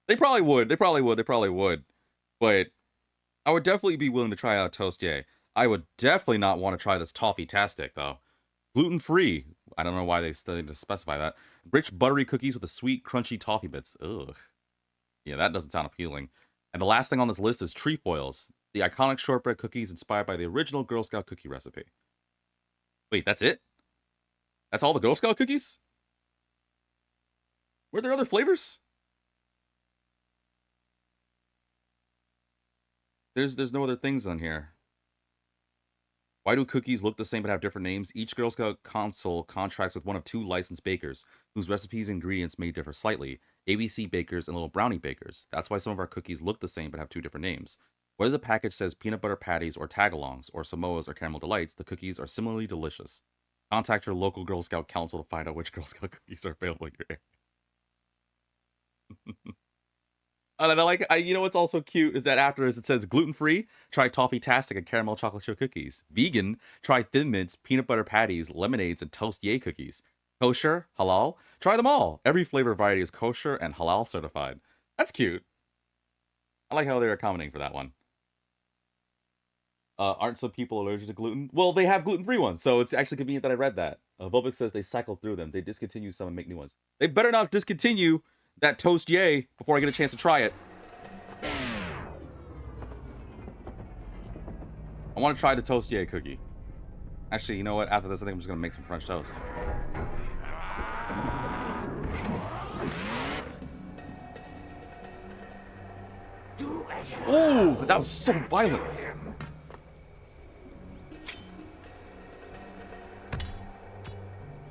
They probably would. But I would definitely be willing to try out toast yay. I would definitely not want to try this toffee-tastic though. Gluten-free. I don't know why they still need to specify that. Rich buttery cookies with the sweet, crunchy toffee bits. Ugh. Yeah, that doesn't sound appealing. And the last thing on this list is trefoils, the iconic shortbread cookies inspired by the original Girl Scout cookie recipe. Wait, that's it? That's all the Girl Scout cookies? Were there other flavors? There's no other things on here. Why do cookies look the same but have different names? Each Girl Scout council contracts with one of two licensed bakers, whose recipes and ingredients may differ slightly. ABC Bakers and Little Brownie Bakers. That's why some of our cookies look the same but have two different names. Whether the package says peanut butter patties or tagalongs, or Samoas or caramel delights, the cookies are similarly delicious. Contact your local Girl Scout council to find out which Girl Scout cookies are available in your area. And you know what's also cute is that after this it says gluten-free, try toffee-tastic and caramel chocolate chip cookies. Vegan, try Thin Mints, peanut butter patties, lemonades, and toast yay cookies. Kosher, halal, try them all. Every flavor variety is kosher and halal certified. That's cute. I like how they're accommodating for that one. Aren't some people allergic to gluten? Well, they have gluten-free ones, so it's actually convenient that I read that. Volvic says they cycle through them. They discontinue some and make new ones. They better not discontinue that toast yay before I get a chance to try it. I want to try the toast yay cookie. Actually, you know what? After this, I think I'm just going to make some French toast. Oh, but that was so violent. Let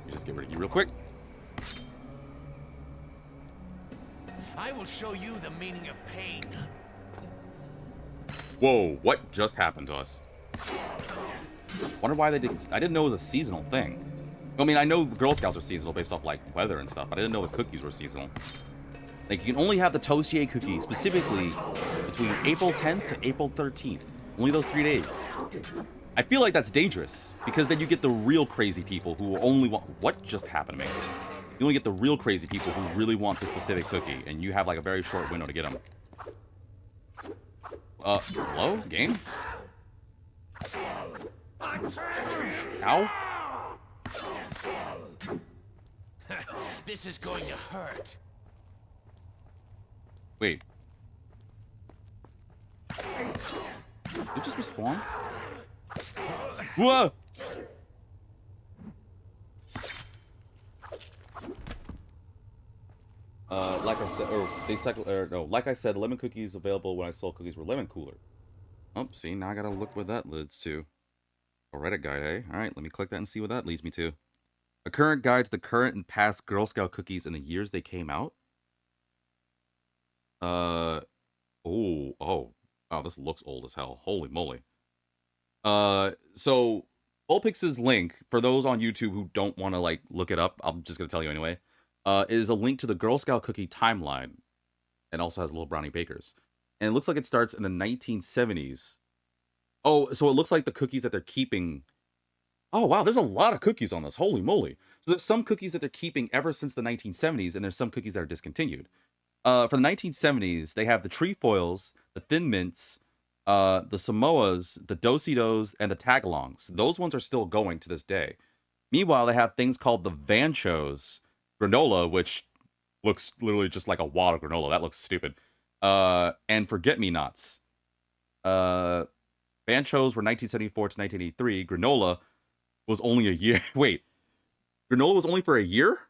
me just get rid of you real quick. I will show you the meaning of pain. Whoa, what just happened to us? Wonder why they did. I didn't know it was a seasonal thing. I mean, I know Girl Scouts are seasonal based off like weather and stuff, but I didn't know the cookies were seasonal. Like, you can only have the Toast Yay cookie specifically between April 10th to April 13th. Only those 3 days. I feel like that's dangerous, because then you get the real crazy people who only want... What just happened to me? You only get the real crazy people who really want the specific cookie, and you have like a very short window to get them. Hello? Game? Attack him! Ow? This is going to hurt. Wait. Did it just respawn? Whoa! Like I said, like I said, lemon cookies available when I sold cookies were lemon cooler. Oh, see, now I gotta look where that leads to. A Reddit guide, eh? Alright, let me click that and see what that leads me to. A current guide to the current and past Girl Scout cookies and the years they came out? Oh. Wow, this looks old as hell. Holy moly. So, Vulpix's link, for those on YouTube who don't want to, like, look it up, I'm just gonna tell you anyway, is a link to the Girl Scout cookie timeline. And also has little brownie bakers. And it looks like it starts in the 1970s. Oh, so it looks like the cookies that they're keeping... Oh, wow, there's a lot of cookies on this. Holy moly. So there's some cookies that they're keeping ever since the 1970s, and there's some cookies that are discontinued. For the 1970s, they have the trefoils, the thin mints, the Samoas, the Dositos, and the tagalongs. Those ones are still going to this day. Meanwhile, they have things called the Vanchos granola, which looks literally just like a wad of granola. That looks stupid. And forget-me-nots. Vanchos were 1974 to 1983. Granola was only a year. Wait, granola was only for a year?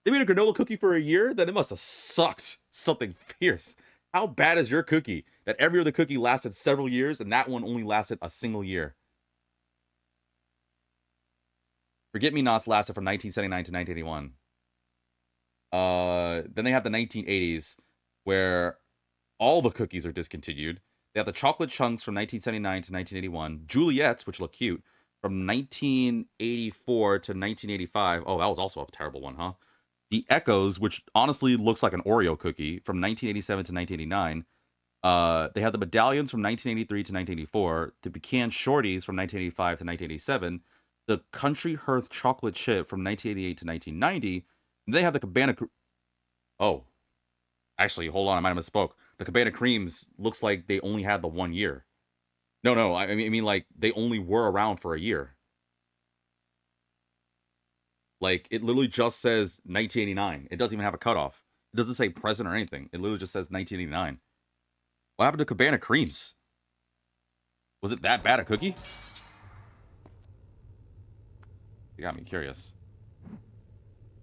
They made a granola cookie for a year? Then it must have sucked something fierce. How bad is your cookie that every other cookie lasted several years and that one only lasted a single year? Forget-me-nots lasted from 1979 to 1981. Then they have the 1980s where all the cookies are discontinued. They have the chocolate chunks from 1979 to 1981. Juliet's, which look cute, from 1984 to 1985. Oh, that was also a terrible one, huh? The Echoes, which honestly looks like an Oreo cookie, from 1987 to 1989. They have the medallions from 1983 to 1984. The pecan shorties from 1985 to 1987. The Country Hearth chocolate chip from 1988 to 1990. And they have the Cabana... Oh. Actually, hold on, I might have misspoke. The Cabana Creams looks like they only had the 1 year. No, I mean, like, they only were around for a year. Like, it literally just says 1989. It doesn't even have a cutoff. It doesn't say present or anything. It literally just says 1989. What happened to Cabana Creams? Was it that bad a cookie? You got me curious.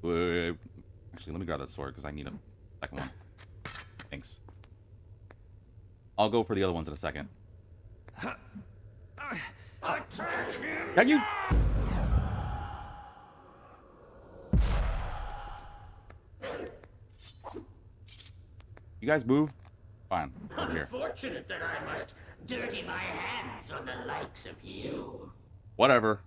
Wait. Actually, let me grab that sword, because I need a second one. Thanks. I'll go for the other ones in a second. Attack him! Can you? You guys move? Fine. Over here. Unfortunate that I must dirty my hands on the likes of you. Whatever.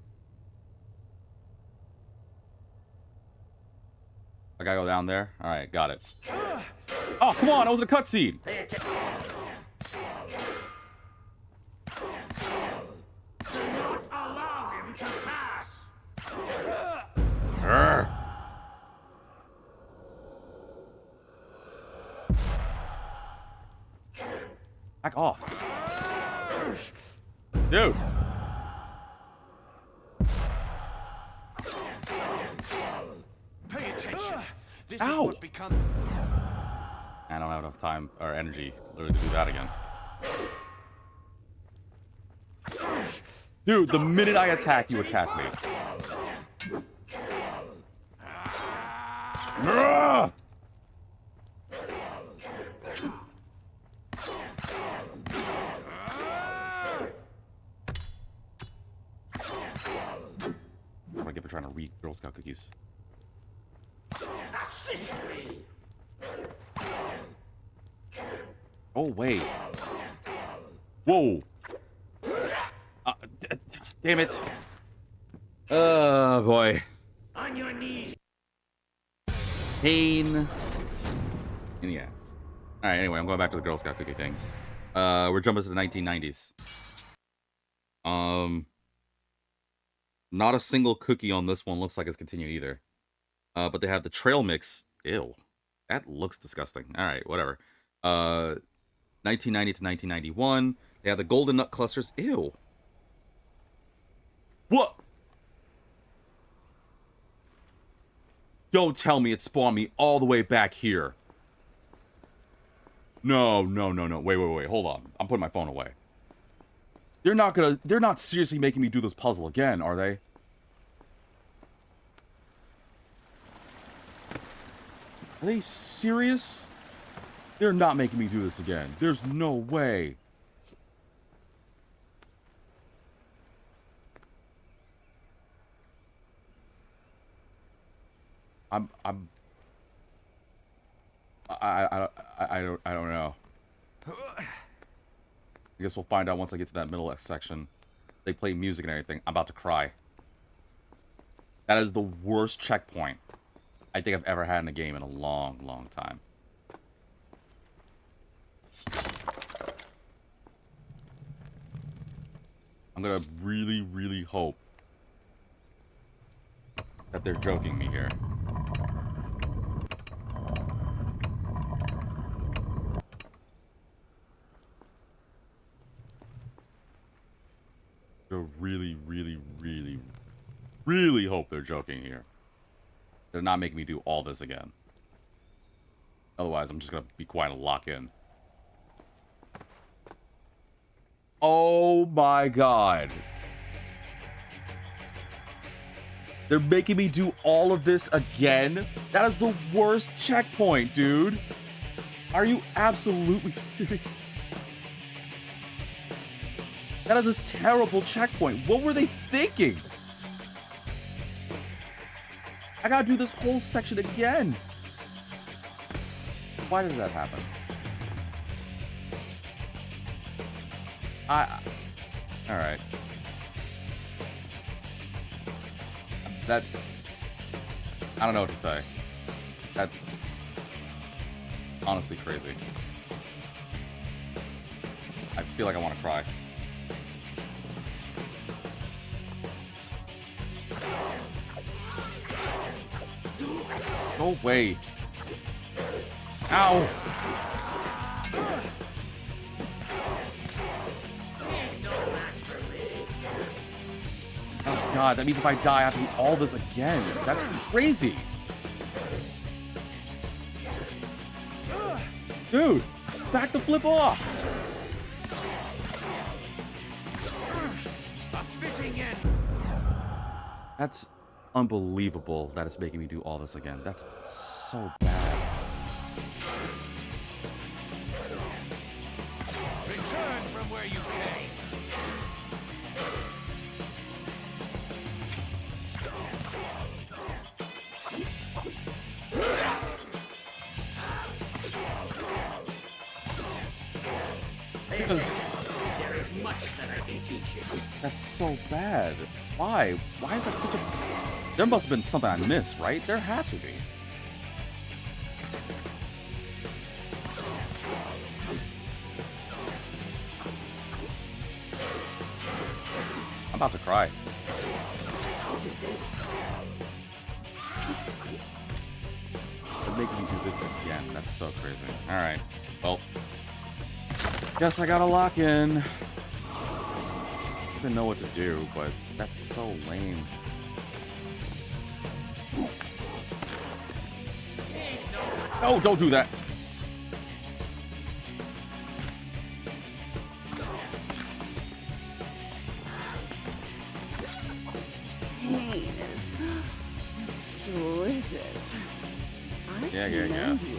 I gotta go down there? Alright, got it. Oh, come on! That was a cutscene! Pay attention. Do not allow him to pass. Urgh. Back off. Dude! Pay attention. This is Ow. what become. I don't have enough time or energy literally to do that again. Dude, the minute I attack, you attack me. Ugh! That's what I get for trying to read Girl Scout cookies. Assist me. Oh, wait. Whoa. Damn it. Oh, boy. On your knees. Pain in the ass. Alright, anyway, I'm going back to the Girl Scout cookie things. We're jumping to the 1990s. Not a single cookie on this one looks like it's continued either. But they have the trail mix. Ew. That looks disgusting. Alright, whatever. 1990 to 1991. They had the golden nut clusters. Ew. What? Don't tell me it spawned me all the way back here. No. Wait. Hold on. I'm putting my phone away. They're not seriously making me do this puzzle again, are they? Are they serious? They're not making me do this again. There's no way. I don't know. I guess we'll find out once I get to that middle section. They play music and everything. I'm about to cry. That is the worst checkpoint I think I've ever had in a game in a long, long time. I'm gonna really, really hope that they're joking me here. I really, really, really, really hope they're joking here. They're not making me do all this again. Otherwise, I'm just gonna be quiet and lock in. Oh my god. They're making me do all of this again? That is the worst checkpoint, dude. Are you absolutely serious? That is a terrible checkpoint. What were they thinking? I gotta do this whole section again. Why did that happen? Alright. That... I don't know what to say. That's honestly crazy. I feel like I want to cry. Go away. Ow! Oh god, that means if I die, I have to do all this again. That's crazy. Dude, back the flip off. That's unbelievable that it's making me do all this again. That's so bad. Return from where you came. There is much that I can teach you. That's so bad. Why? Why is that such a... There must have been something I missed, right? There had to be. I'm about to cry. They're making me do this again. That's so crazy. Alright. Well. Guess I gotta lock in. I know what to do, but that's so lame. No, don't do that. Pain is exquisite. I Yeah. commend you.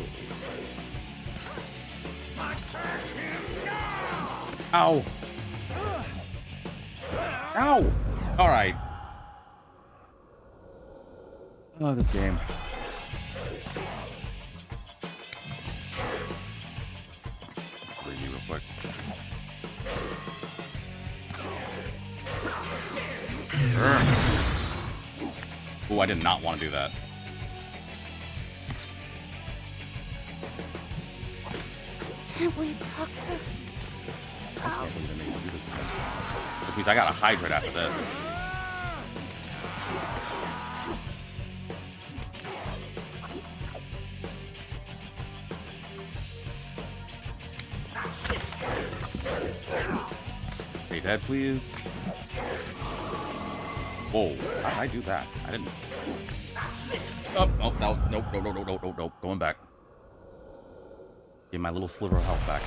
Ow. Ow! Alright. Oh, this game. Bring you real quick. Oh, I did not want to do that. Can't we talk this I out? can't believe they made me do this again. Which means I gotta hydrate after this. dead, please? Whoa, how did I do that? I didn't... Oh, oh, no, nope, nope, nope, nope, nope, nope, nope. Going back. Get my little sliver of health back.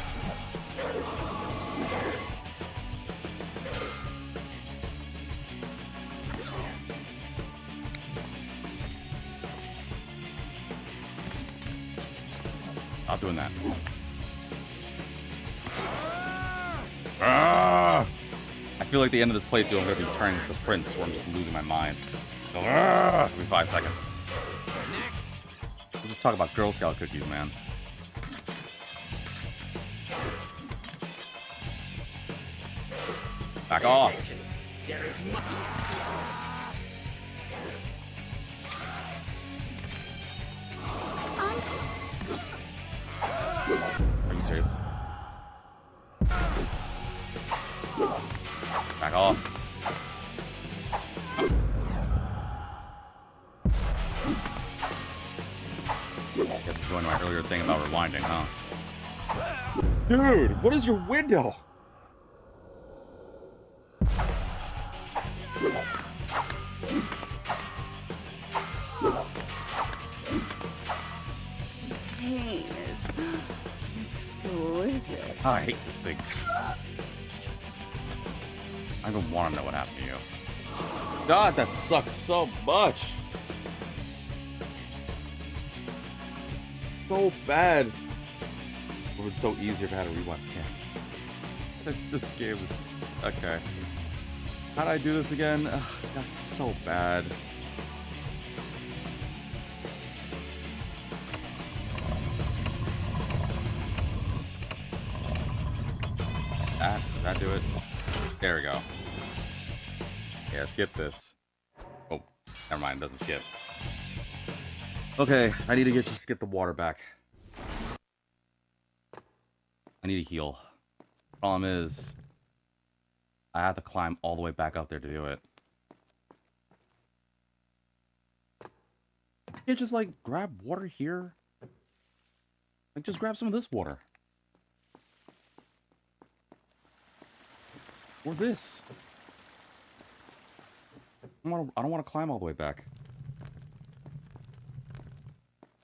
Not doing that. Ah! I feel like the end of this playthrough, I'm going to be turning to the prince, where I'm just losing my mind. So, every 5 seconds. Next. We'll just talk about Girl Scout cookies, man. Back off. There is much. Are you serious? Back off. Guess it's going to my earlier thing about rewinding, huh? Dude, what is your window? Pain is exquisite. I hate this thing. I don't want to know what happened to you. God, that sucks so much. So bad. It would be so easier if I had a rewind. Yeah. This game is... Okay. How'd I do this again? Ugh, that's so bad. Does that do it? There we go. Yeah, skip this. Oh, never mind, it doesn't skip. Okay, I need to just get the water back. I need to heal. Problem is, I have to climb all the way back up there to do it. Can't just like grab water here? Like just grab some of this water. Or this. I don't want to climb all the way back.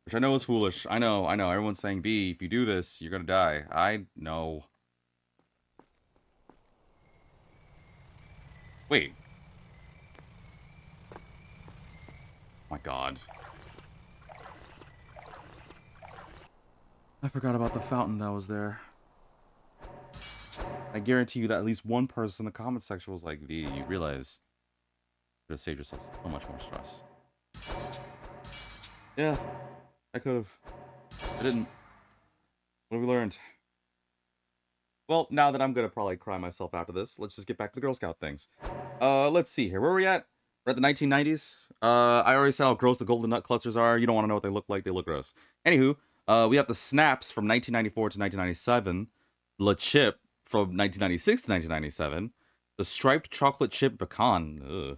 Which I know is foolish. I know. Everyone's saying, B, if you do this, you're gonna die. I know. Wait. My God. I forgot about the fountain that was there. I guarantee you that at least one person in the comment section was like, V, you realize you could have saved yourself so much more stress. Yeah, I could have. I didn't. What have we learned? Well, now that I'm gonna probably cry myself after this, let's just get back to the Girl Scout things. Let's see here. Where are we at? We're at the 1990s. I already said how gross the golden nut clusters are. You don't want to know what they look like. They look gross. Anywho, we have the snaps from 1994 to 1997. Le Chip from 1996 to 1997. The striped chocolate chip pecan. Ugh.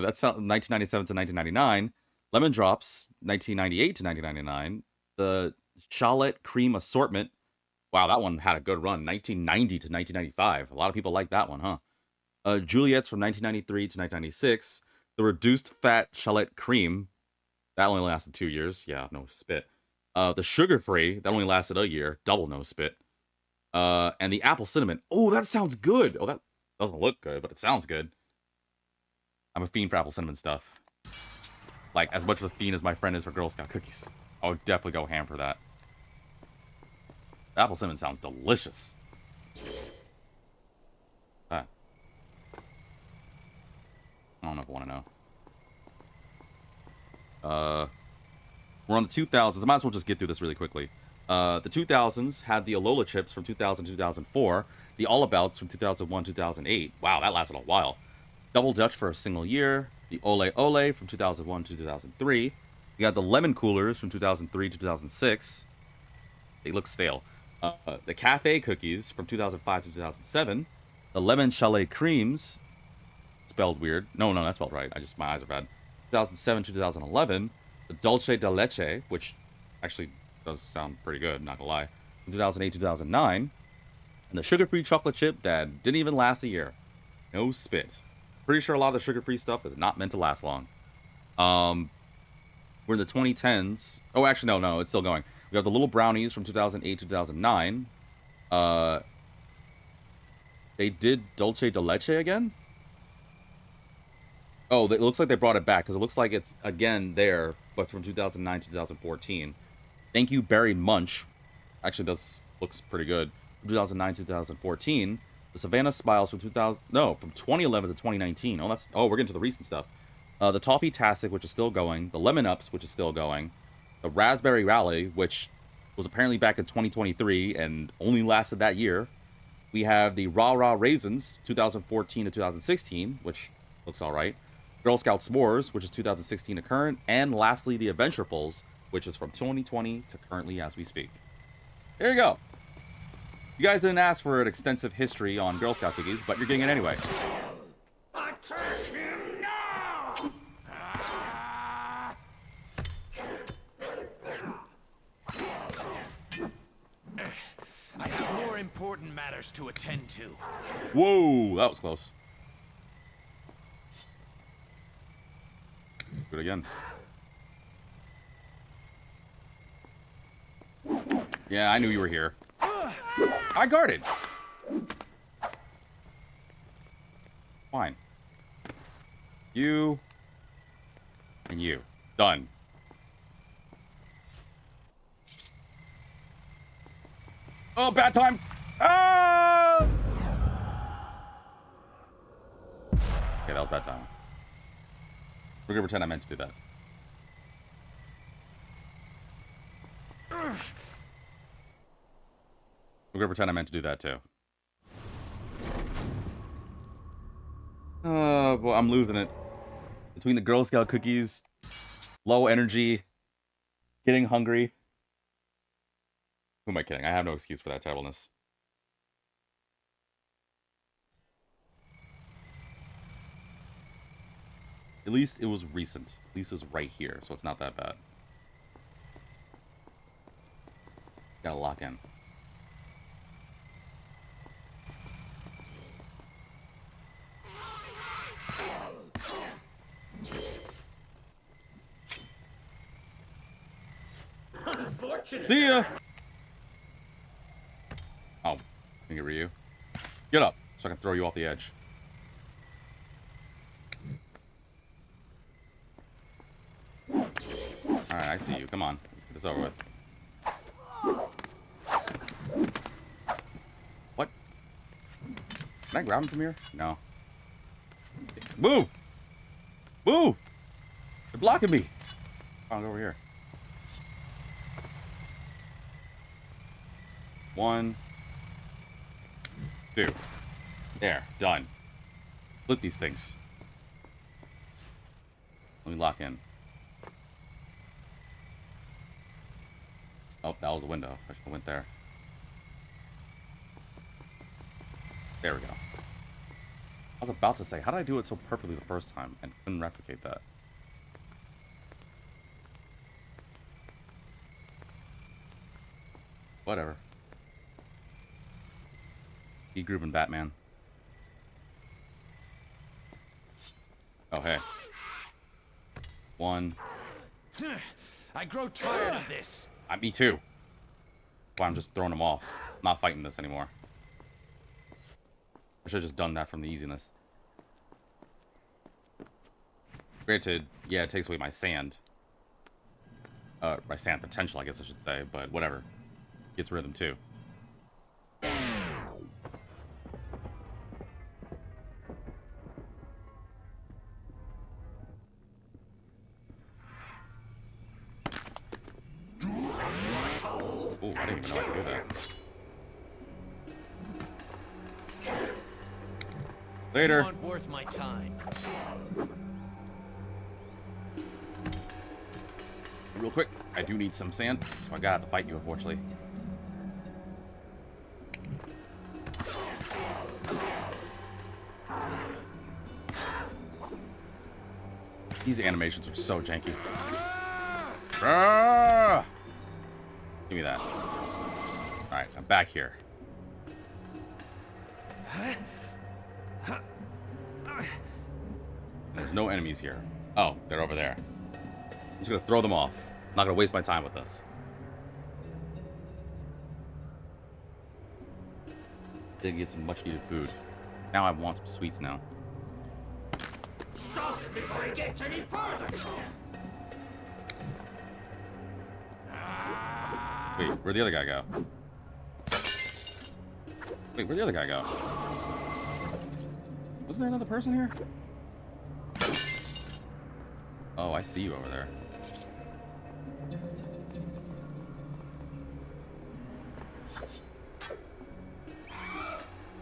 That's 1997 to 1999. Lemon Drops, 1998 to 1999. The Shallot Cream Assortment. Wow, that one had a good run. 1990 to 1995. A lot of people like that one, huh? Juliet's from 1993 to 1996. The Reduced Fat Shallot Cream. That only lasted 2 years. Yeah, no spit. The Sugar Free. That only lasted a year. Double no spit. And the Apple Cinnamon. Oh, that sounds good. Oh, that doesn't look good, but it sounds good. I'm a fiend for Apple Cinnamon stuff. Like, as much of a fiend as my friend is for Girl Scout cookies. I would definitely go ham for that. Apple Cinnamon sounds delicious. Ah. I don't know if I want to know. We're on the 2000s. I might as well just get through this really quickly. The 2000s had the Alola chips from 2000 to 2004. The All Abouts from 2001 to 2008. Wow, that lasted a while. Double Dutch for a single year. The Ole Ole from 2001 to 2003. You got the Lemon Coolers from 2003 to 2006. They look stale. The Cafe Cookies from 2005 to 2007. The Lemon Chalet Creams, spelled weird. No, that's spelled right. My eyes are bad. 2007 to 2011. The Dulce de Leche, which actually does sound pretty good, not gonna lie. From 2008 to 2009. And the sugar-free chocolate chip that didn't even last a year. No spit. Pretty sure a lot of the sugar-free stuff is not meant to last long. We're in the 2010s. Oh, actually, no, it's still going. We have the little brownies from 2008 to 2009. They did Dulce de Leche again? Oh, it looks like they brought it back, because it looks like it's again there, but from 2009 to 2014. Thank You Berry Munch. Actually, looks pretty good. From 2009 to 2014. The Savannah Smiles from 2011 to 2019. We're getting to the recent stuff. The Toffee Tastic, which is still going. The Lemon Ups, which is still going. The Raspberry Rally, which was apparently back in 2023 and only lasted that year. We have the Rah Rah Raisins, 2014 to 2016, which looks alright. Girl Scout S'mores, which is 2016 to current. And lastly, the Adventurefuls, which is from 2020 to currently as we speak. There you go. You guys didn't ask for an extensive history on Girl Scout cookies, but you're getting it anyway. Attack him now! I have more important matters to attend to. Whoa, that was close. Do it again. Yeah, I knew you were here. I guarded. Fine. You. And you. Done. Oh, bad time. Ah! Okay, that was bad time. We're gonna pretend I meant to do that. We're gonna pretend I meant to do that too. Oh, boy, I'm losing it. Between the Girl Scout cookies, low energy, getting hungry. Who am I kidding? I have no excuse for that terribleness. At least it was recent. At least it was right here, so it's not that bad. Gotta lock in. See ya! Oh, think it were you. Get up, so I can throw you off the edge. Alright, I see you. Come on. Let's get this over with. What? Can I grab him from here? No. Move! Move! They're blocking me! Come on, go over here. 1, 2. There, done. Flip these things. Let me lock in. Oh, that was the window. I should have went there. There we go. I was about to say, how did I do it so perfectly the first time and couldn't replicate that? Whatever. Keep grooving, Batman. Oh, hey. 1. I grow tired of this. Me too. Well, I'm just throwing them off. I'm not fighting this anymore. I should have just done that from the easiness. Granted, yeah, it takes away my sand. My sand potential, I guess I should say, but whatever. Gets rid of them too. Ooh, I didn't even know I could do that. Later. You aren't worth my time. Real quick, I do need some sand, so I gotta have to fight you, unfortunately. These animations are so janky. Ah! Give me that. Alright, I'm back here. There's no enemies here. Oh, they're over there. I'm just gonna throw them off. I'm not gonna waste my time with this. Did get some much needed food. Now I want some sweets now. Stop it before he gets any further. Wait, where'd the other guy go? Wait, where'd the other guy go? Wasn't there another person here? Oh, I see you over there.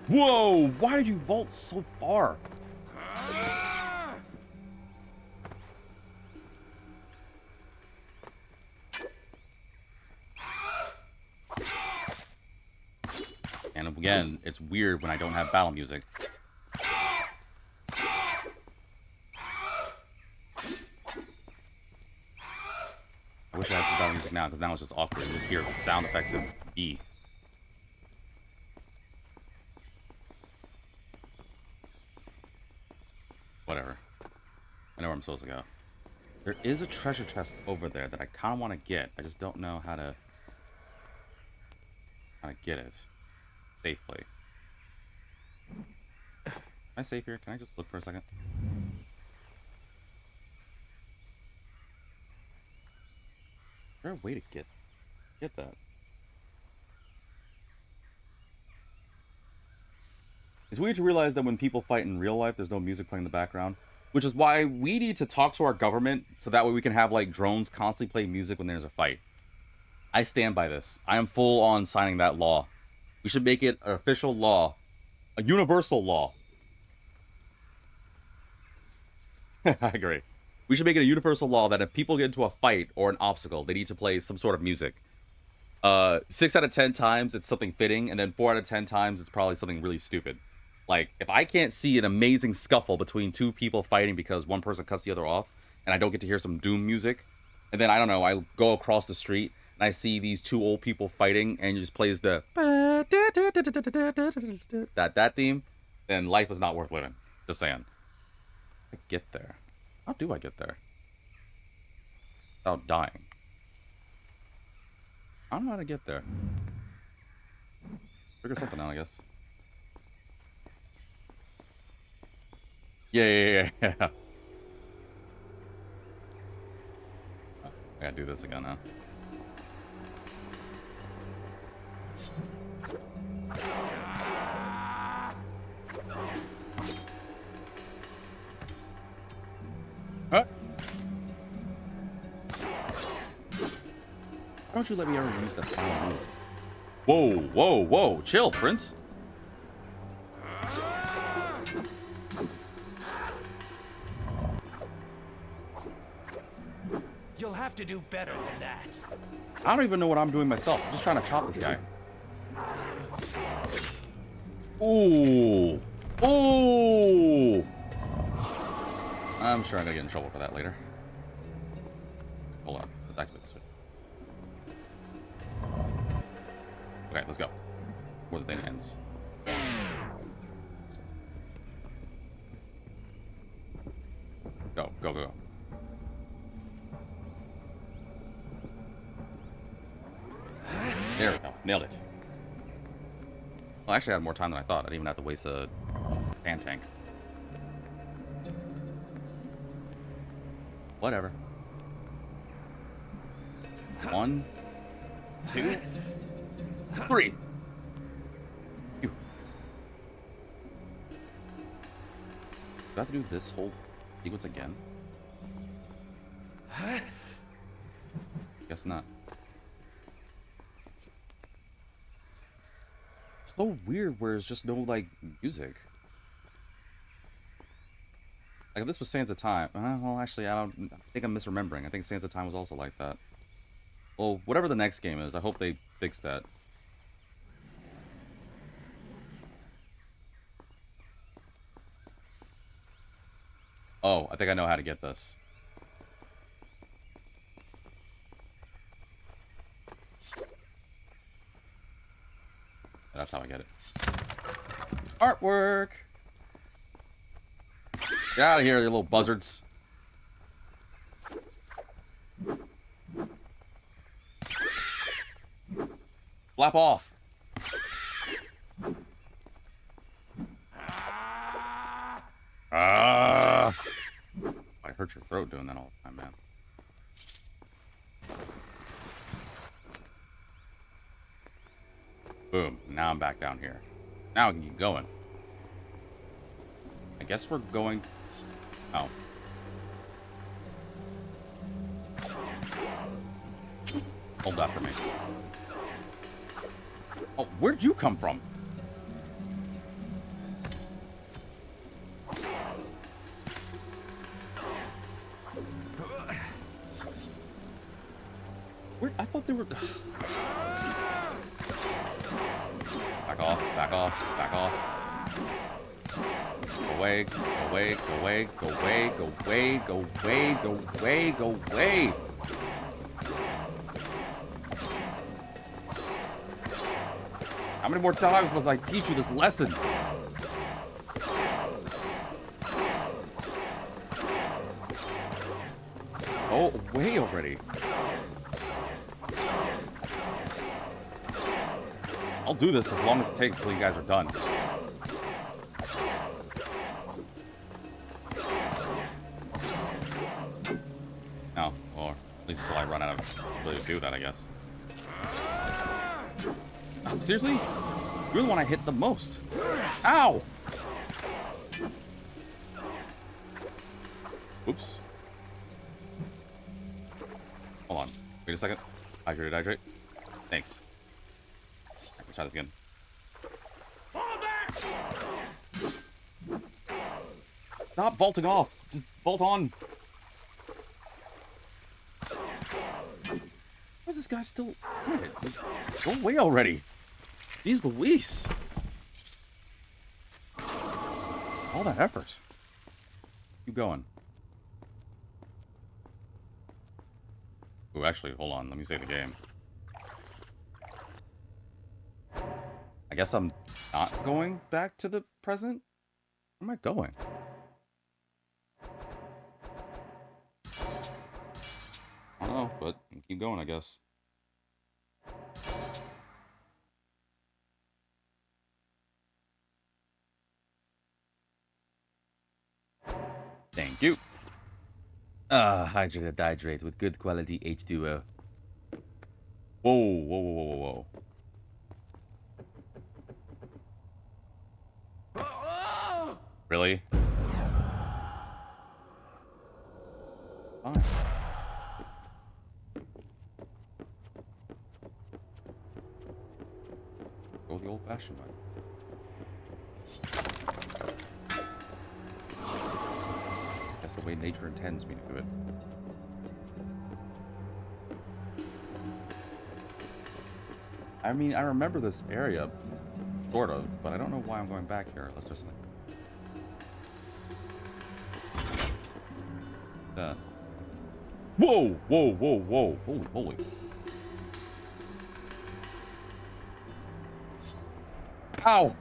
Whoa! Why did you vault so far? And again, it's weird when I don't have battle music. I wish I had some battle music now, because now it's just awkward. You just hear sound effects of E. Whatever. I know where I'm supposed to go. There is a treasure chest over there that I kind of want to get. I just don't know how to get it safely. Can I save here? Can I just look for a second? Is there a way to get that? It's weird to realize that when people fight in real life, there's no music playing in the background. Which is why we need to talk to our government, so that way we can have, like, drones constantly play music when there's a fight. I stand by this. I am full on signing that law. We should make it an official law. A universal law. I agree. We should make it a universal law that if people get into a fight or an obstacle, they need to play some sort of music. 6 out of 10 times, it's something fitting, and then 4 out of 10 times, it's probably something really stupid. Like, if I can't see an amazing scuffle between two people fighting because one person cuts the other off, and I don't get to hear some Doom music, and then, I don't know, I go across the street, and I see these two old people fighting, and it just plays the that theme, then life is not worth living. Just saying. I get there. How do I get there? Without dying. I don't know how to get there. Figure something out, I guess. Yeah. I gotta do this again, huh? Huh? Why don't you let me ever use that final move? Whoa. Chill, Prince. You'll have to do better than that. I don't even know what I'm doing myself. I'm just trying to chop this guy. Ooh. I'm sure I'm gonna get in trouble for that later. Hold on. Let's activate this. Okay, let's go. Before the thing ends. Go. There we go. Nailed it. Well, actually, I had more time than I thought. I didn't even have to waste a fan tank. Whatever. 1, 2, 3. Phew. Do I have to do this whole sequence again? Guess not. It's so weird where there's just no, like, music. Like, if this was Sands of Time... well, actually, I think I'm misremembering. I think Sands of Time was also like that. Well, whatever the next game is, I hope they fix that. Oh, I think I know how to get this. That's how I get it. Artwork. Get out of here, you little buzzards. Flap off. I hurt your throat doing that all the time, man. Boom. Now I'm back down here. Now I can keep going. I guess we're going... Oh. Hold that for me. Oh, where'd you come from? Where? I thought they were... Back off, back off, back off. Go away, go away, go away, go away, go away, go away, go away, go away. How many more times must I teach you this lesson? Oh, away already. I'll do this as long as it takes until you guys are done. No, or at least until I run out of ability to do that, I guess. Oh, seriously? You're the one I hit the most. Ow! Oops. Hold on. Wait a second. Hydrate, hydrate. Thanks. Let's try this again. Fall back! Stop vaulting off. Just vault on. Why is this guy still... Go away already. Jeez Louise. All that effort. Keep going. Ooh, actually, hold on. Let me save the game. I guess I'm not going back to the present? Where am I going? I don't know, but keep going, I guess. Thank you. Hydrate, hydrate with good quality H2O. Whoa, whoa, whoa, whoa, whoa, whoa. Really? Fine. Go the old-fashioned way. That's the way nature intends me to do it. I mean, I remember this area, sort of, but I don't know why I'm going back here, unless there's something. Whoa, whoa, whoa, whoa. Holy moly. Ow!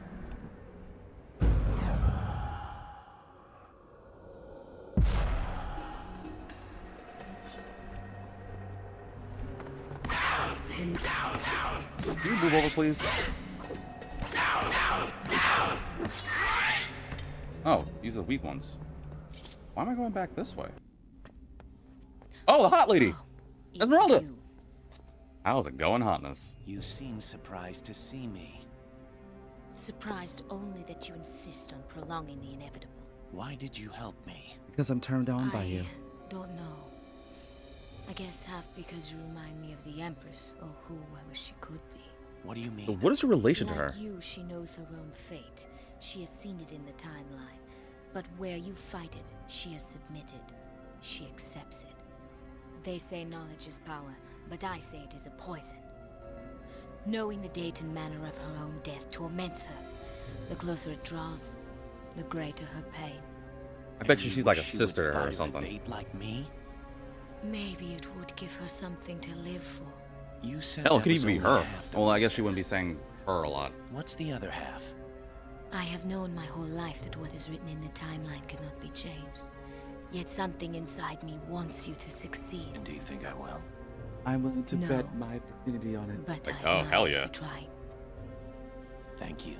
Can you move over, please? Oh, these are the weak ones. Why am I going back this way? Oh, the hot lady! Esmeralda! You. How's it going, hotness? You seem surprised to see me. Surprised only that you insist on prolonging the inevitable. Why did you help me? Because I'm turned on by you. Don't know. I guess half because you remind me of the Empress, or who I wish she could be. What do you mean? So what is your relation to Like her? you, she knows her own fate. She has seen it in the timeline. But where you fight it, she has submitted. She accepts it. They say knowledge is power, but I say it is a poison. Knowing the date and manner of her own death torments her. The closer it draws, the greater her pain. I bet you And she's like a wish she would sister to her or follow something. fate like me? Maybe it would give her something to live for. You said Hell, it that could was even be only her. half the Well, I guess she reason. wouldn't be saying her a lot. What's the other half? I have known my whole life that what is written in the timeline cannot be changed. Yet something inside me wants you to succeed. And do you think I will? I'm willing to No. bet my virginity on it. But Like, I oh, admire hell you yeah. for trying. Thank you.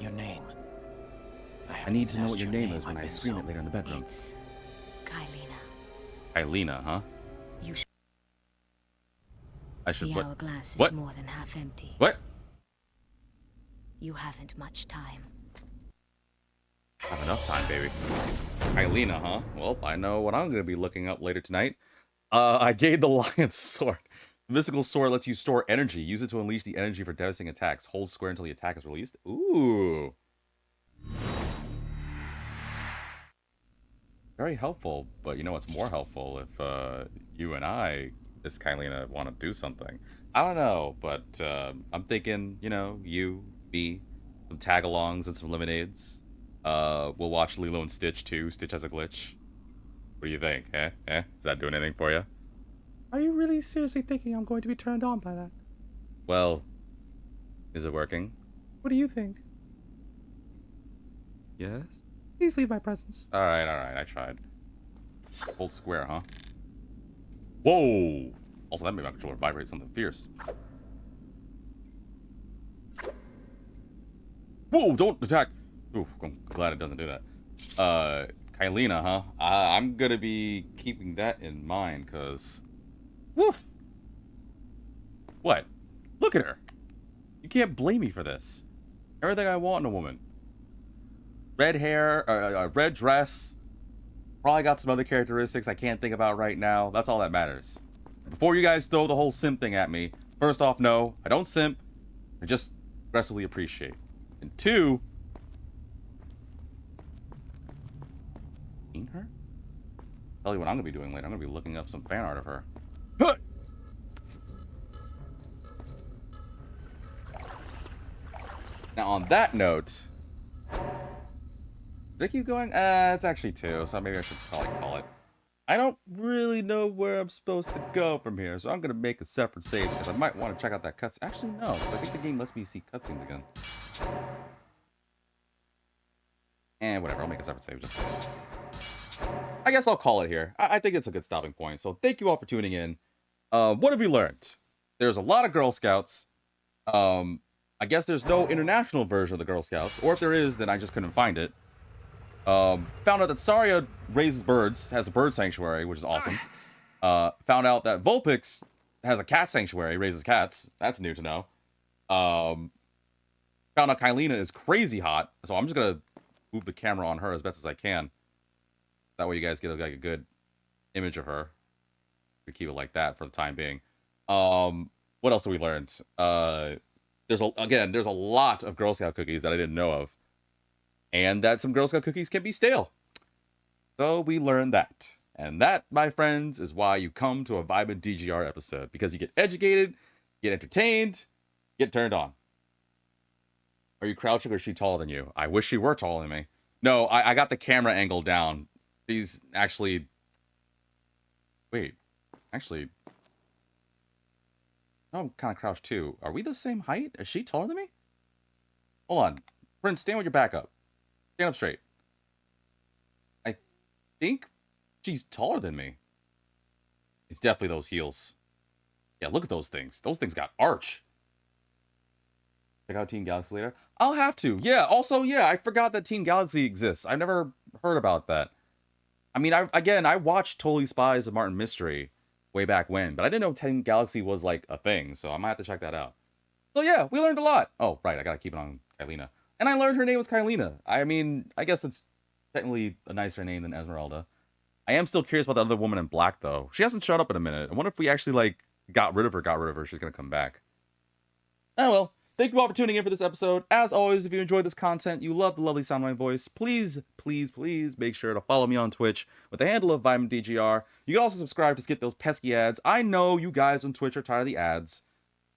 Your name. I need to know asked what your your name is I've when I been scream so- it later in the bedroom. It's Kylina. Kylina, huh? You should. I should The what? hourglass is What? more than half empty. What? You haven't much time. I have enough time, baby. Kylina, huh? Well, I know what I'm going to be looking up later tonight. I gained the Lion's Sword. The mystical sword lets you store energy. Use it to unleash the energy for devastating attacks. Hold square until the attack is released. Ooh. Very helpful, but you know what's more helpful? If you and I, this Kylina, want to do something. I don't know, but I'm thinking, you know, you, me, some tag-alongs and some lemonades. We'll watch Lilo and Stitch too. Stitch has a glitch. What do you think? Eh? Is that doing anything for you? Are you really seriously thinking I'm going to be turned on by that? Well, is it working? What do you think? Yes. Please leave my presence. All right. I tried. Hold square, huh? Whoa! Also, that made my controller vibrate something fierce. Whoa! Don't attack! Ooh, I'm glad it doesn't do that. Kylina, huh? I'm gonna be keeping that in mind, cause... Woof! What? Look at her! You can't blame me for this. Everything I want in a woman. Red hair, red dress. Probably got some other characteristics I can't think about right now. That's all that matters. Before you guys throw the whole simp thing at me, first off, no, I don't simp. I just aggressively appreciate. And two... her? Tell you what I'm gonna be doing later. I'm gonna be looking up some fan art of her. Huh! Now on that note, did I keep going? It's actually 2, so maybe I should probably call it. I don't really know where I'm supposed to go from here, so I'm gonna make a separate save because I might want to check out that cutscene. Actually, no, because I think the game lets me see cutscenes again. And whatever, I'll make a separate save just in case. I guess I'll call it here. I think it's a good stopping point. So thank you all for tuning in. What have we learned? There's a lot of Girl Scouts. I guess there's no international version of the Girl Scouts. Or if there is, then I just couldn't find it. Found out that Saria raises birds, has a bird sanctuary, which is awesome. Found out that Vulpix has a cat sanctuary, raises cats. That's new to know. Found out Kylina is crazy hot. So I'm just going to move the camera on her as best as I can. That way you guys get like a good image of her. We keep it like that for the time being. What else have we learned? There's a lot of Girl Scout cookies that I didn't know of. And that some Girl Scout cookies can be stale. So we learned that. And that, my friends, is why you come to a Vibin DGR episode. Because you get educated, get entertained, get turned on. Are you crouching or is she taller than you? I wish she were taller than me. No, I got the camera angle down. She's actually... Wait. Actually... I'm kind of crouched too. Are we the same height? Is she taller than me? Hold on. Prince, stand with your back up. Stand up straight. I think she's taller than me. It's definitely those heels. Yeah, look at those things. Those things got arch. Check out Team Galaxy later. I'll have to. Yeah, also, yeah, I forgot that Team Galaxy exists. I've never heard about that. I mean, I watched Totally Spies of Martin Mystery way back when, but I didn't know Team Galaxy was like a thing, so I might have to check that out. So yeah, we learned a lot. Oh, right, I gotta keep it on Kylina. And I learned her name was Kylina. I mean, I guess it's technically a nicer name than Esmeralda. I am still curious about the other woman in black, though. She hasn't showed up in a minute. I wonder if we actually, like, got rid of her. She's gonna come back. Oh, well. Thank you all for tuning in for this episode. As always, if you enjoyed this content, you love the lovely sound of my voice, please make sure to follow me on Twitch with the handle of VitaminDGR. You can also subscribe to skip those pesky ads. I know you guys on Twitch are tired of the ads.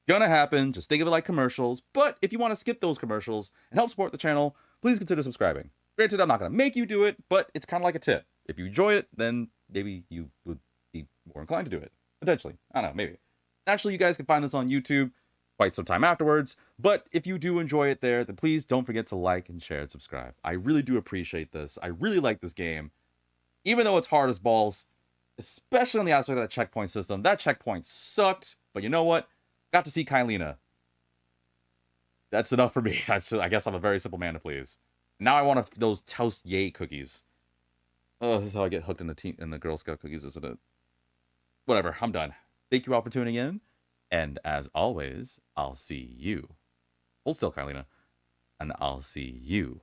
Gonna happen. Just think of it like commercials. But if you want to skip those commercials and help support the channel, please consider subscribing. Granted, I'm not gonna make you do it, but it's kind of like a tip. If you enjoy it, then maybe you would be more inclined to do it. Potentially. I don't know, maybe. Naturally, you guys can find this on YouTube. quite some time afterwards. But if you do enjoy it there, then please don't forget to like and share and subscribe. I really do appreciate this. I really like this game. Even though it's hard as balls, especially on the aspect of that checkpoint system. That checkpoint sucked, but you know what? Got to see Kylina. That's enough for me. I guess I'm a very simple man to please. Now I want those Toast Yay cookies. Oh, this is how I get hooked in the Girl Scout cookies, isn't it? Whatever, I'm done. Thank you all for tuning in. And as always, I'll see you. Hold still, Kylina. And I'll see you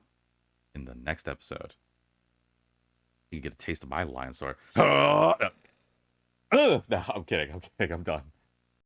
in the next episode. You can get a taste of my lion sword. No, I'm kidding. I'm done.